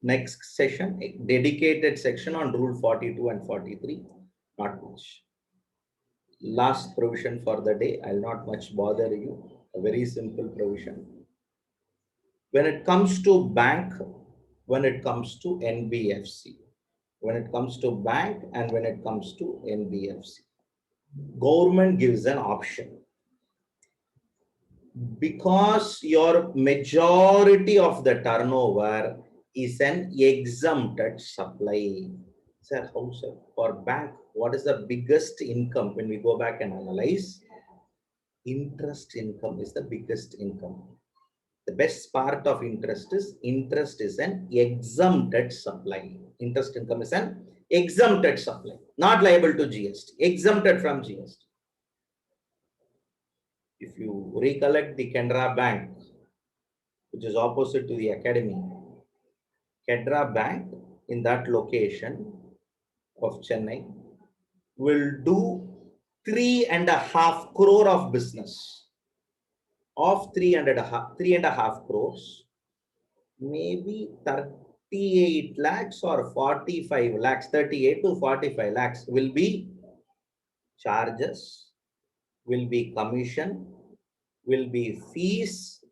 S1: Next session, a dedicated section on Rule 42 and 43, not much. Last provision for the day, I'll not much bother you, a very simple provision. When it comes to bank, when it comes to NBFC, when it comes to bank and when it comes to NBFC, government gives an option. Because your majority of the turnover is an exempted supply. Sir, how, sir? For bank, what is the biggest income when we go back and analyze? Interest income is the biggest income. The best part of interest is an exempted supply. Interest income is an exempted supply, not liable to GST, exempted from GST. If you recollect the Canara Bank, which is opposite to the academy, Canara Bank in that location of Chennai will do 3.5 crore of business. Of 3.5 crores, maybe 38 lakhs or 45 lakhs, 38 to 45 lakhs will be charges, will be commission, will be fees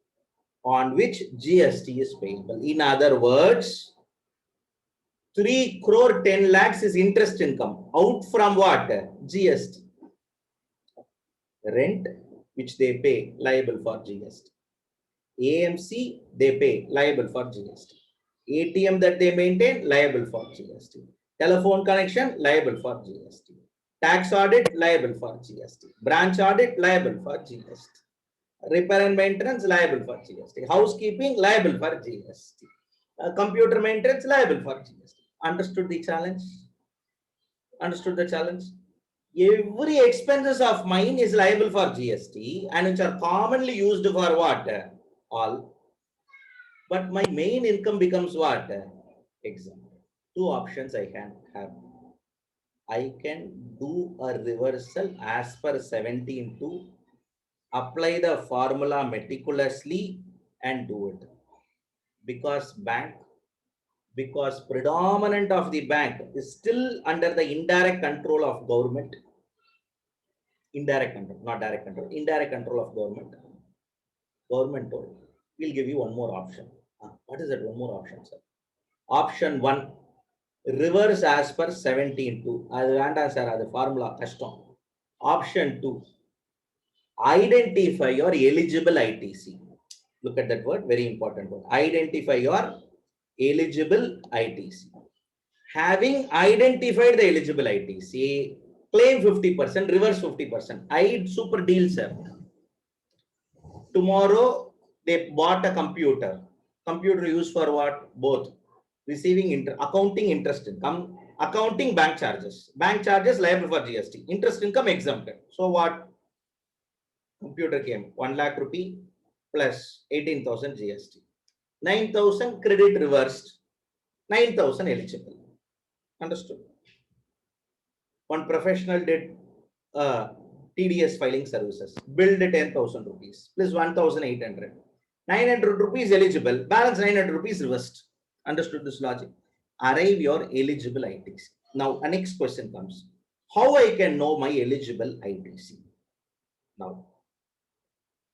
S1: on which GST is payable. In other words, 3 crore 10 lakhs is interest income out from what? GST. Rent, which they pay, liable for GST. AMC, they pay, liable for GST. ATM that they maintain, liable for GST. Telephone connection, liable for GST. Tax audit, liable for GST. Branch audit, liable for GST. Repair and maintenance, liable for GST. Housekeeping, liable for GST. Computer maintenance, liable for GST. Understood the challenge? Understood the challenge? Every expenses of mine is liable for GST and which are commonly used for what? All. But my main income becomes what? Exempt. Two options I can have. I can do a reversal as per 17.2, apply the formula meticulously and do it. Because predominant of the bank is still under the indirect control of government. Indirect control, not direct control, indirect control of government. Government told, we'll give you one more option. What is that one more option, sir? Option 1, reverse as per 17.2. அது வேண்டாம் sir, அது formula கஷ்டம். Option 2, identify your eligible ITC. Look at that word, very important word. Identify your eligible ITC. Having identified the eligible ITC, claim 50%, reverse 50%. I super deal, sir. Tomorrow they bought a computer. Computer used for what? Both. Receiving accounting interest income, accounting bank charges. Bank charges liable for GST. Interest income exempted. So what? Computer came 1 lakh rupee plus 18,000 GST. 9,000 credit reversed. 9,000 eligible. Understood? One professional did TDS filing services. Billed 10,000 rupees plus 1,800. 900 rupees eligible. Balance 900 rupees reversed. Understood this logic? Arrive your eligible ITC. Now, a next question comes. How I can know my eligible ITC? Now,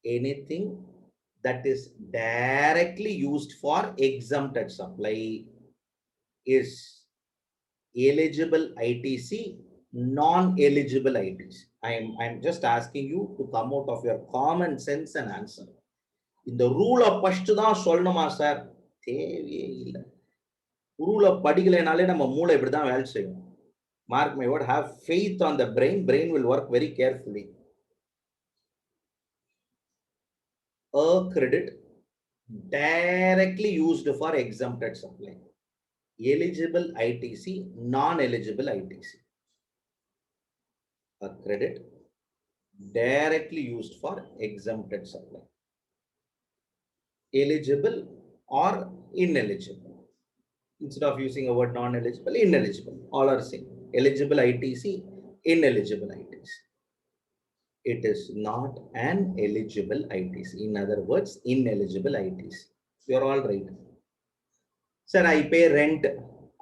S1: anything that is directly used for exempted supply is eligible ITC, non-eligible ITC. I'm just asking you to come out of your common sense and answer. இந்த ரூலை first தான் சொல்லணுமா sir? தேவையே இல்லை. ரூலை படிக்கலைனாலே நம்ம மூளை இப்படிதான் வேலை செய்யும். Mark my word, have faith on the brain. Brain will work very carefully. A credit directly used for exempted supply. Eligible ITC, non-eligible ITC. A credit directly used for exempted supply. Eligible or ineligible. Instead of using a word non-eligible, ineligible. All are same. Eligible ITC, ineligible ITC. It is not an eligible ITC. In other words, ineligible ITC. You're all right. Sir, I pay rent,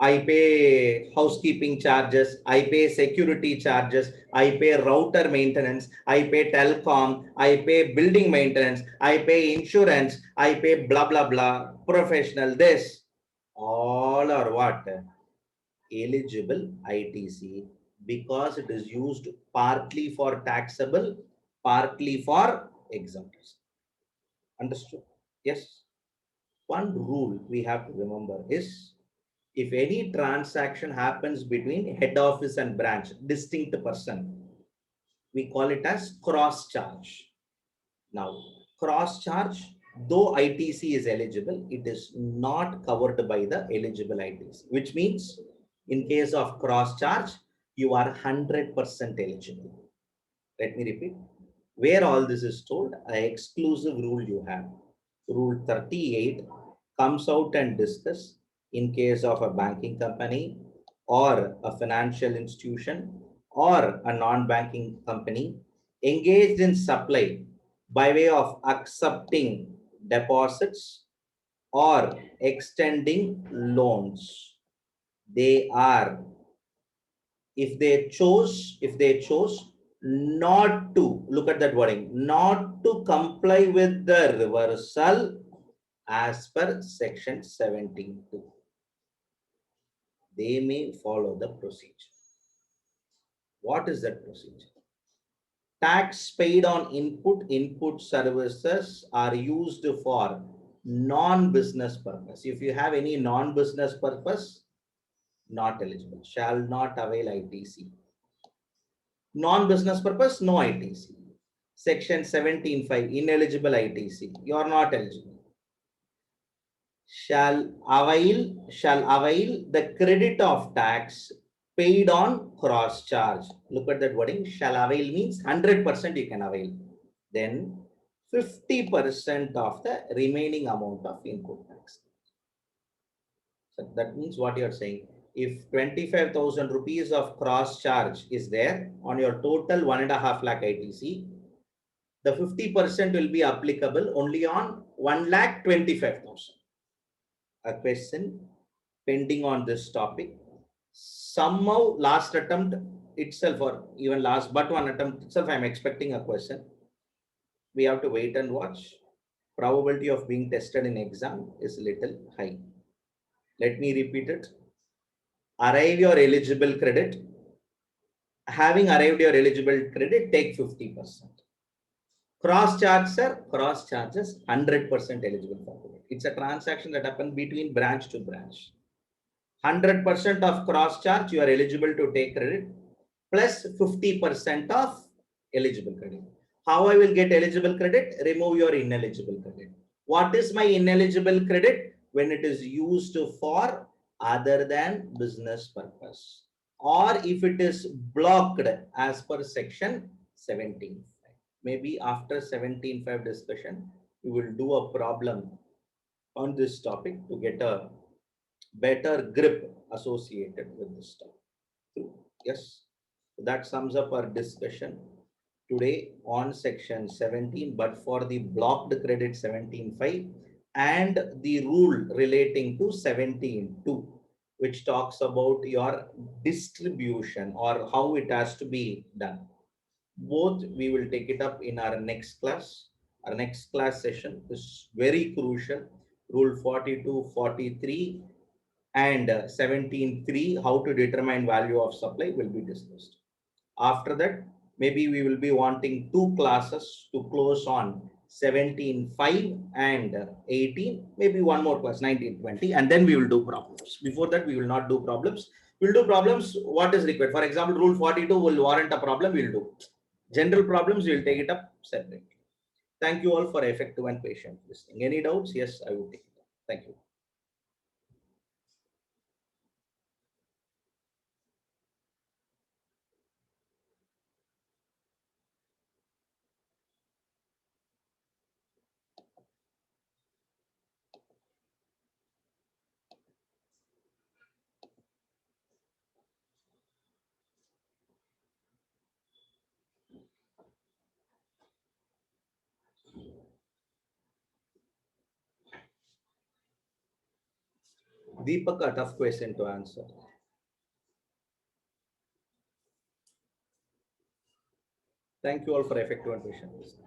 S1: I pay housekeeping charges, I pay security charges, I pay router maintenance, I pay telecom, I pay building maintenance, I pay insurance, I pay blah, blah, blah, professional this. All are what? Eligible ITC, because it is used partly for taxable, partly for exempt. Understood? Yes. One rule we have to remember is, if any transaction happens between head office and branch, distinct person, we call it as cross charge. Now, cross charge, though ITC is eligible, it is not covered by the eligible ITC, which means in case of cross charge, you are 100% eligible. Let me repeat. Where all this is told, an exclusive rule you have. Rule 38 comes out and discuss in case of a banking company or a financial institution or a non-banking company engaged in supply by way of accepting deposits or extending loans. They are, if they chose not to, look at that wording, not to comply with the reversal as per section 17(2), they may follow the procedure. What is that procedure? Tax paid on input services are used for non-business purpose. If you have any non-business purpose, not eligible, shall not avail ITC. Non-business purpose, no ITC. Section 17(5), ineligible ITC, you are not eligible. Shall avail the credit of tax paid on cross charge. Look at that wording. Shall avail means 100% you can avail. Then 50% of the remaining amount of input tax. So that means what you are saying. If 25,000 rupees of cross charge is there on your total 1.5 lakh ITC, the 50% will be applicable only on 1,25,000. A question pending on this topic. Somehow last attempt itself, or even last but one attempt itself, I'm expecting a question. We have to wait and watch. Probability of being tested in exam is little high. Let me repeat it. Arrive your eligible credit. Having arrived your eligible credit, take 50%. Cross charge, sir, cross charges 100% eligible for credit. It's a transaction that happens between branch to branch. 100% of cross charge, you are eligible to take credit, plus 50% of eligible credit. How I will get eligible credit? Remove your ineligible credit. What is my ineligible credit? When it is used for other than business purpose, or if it is blocked as per section 17. Maybe after 17(5) discussion, we will do a problem on this topic to get a better grip associated with this topic. Yes, that sums up our discussion today on section 17, but for the blocked credit 17(5) and the rule relating to 17(2), which talks about your distribution or how it has to be done. Both we will take it up in our next class. Our next class session is very crucial. Rule 42, 43 and 17.3, how to determine value of supply will be discussed. After that, maybe we will be wanting two classes to close on 17.5 and 18, maybe one more class, 19.20, and then we will do problems. Before that, we will not do problems. We'll do problems, what is required. For example, rule 42 will warrant a problem, we'll do. General problems, we'll take it up separately. Thank you all for effective and patient listening. Any doubts? Yes, I will take it up. Thank you. Deepak, a tough question to answer. Thank you all for effective and patient listening.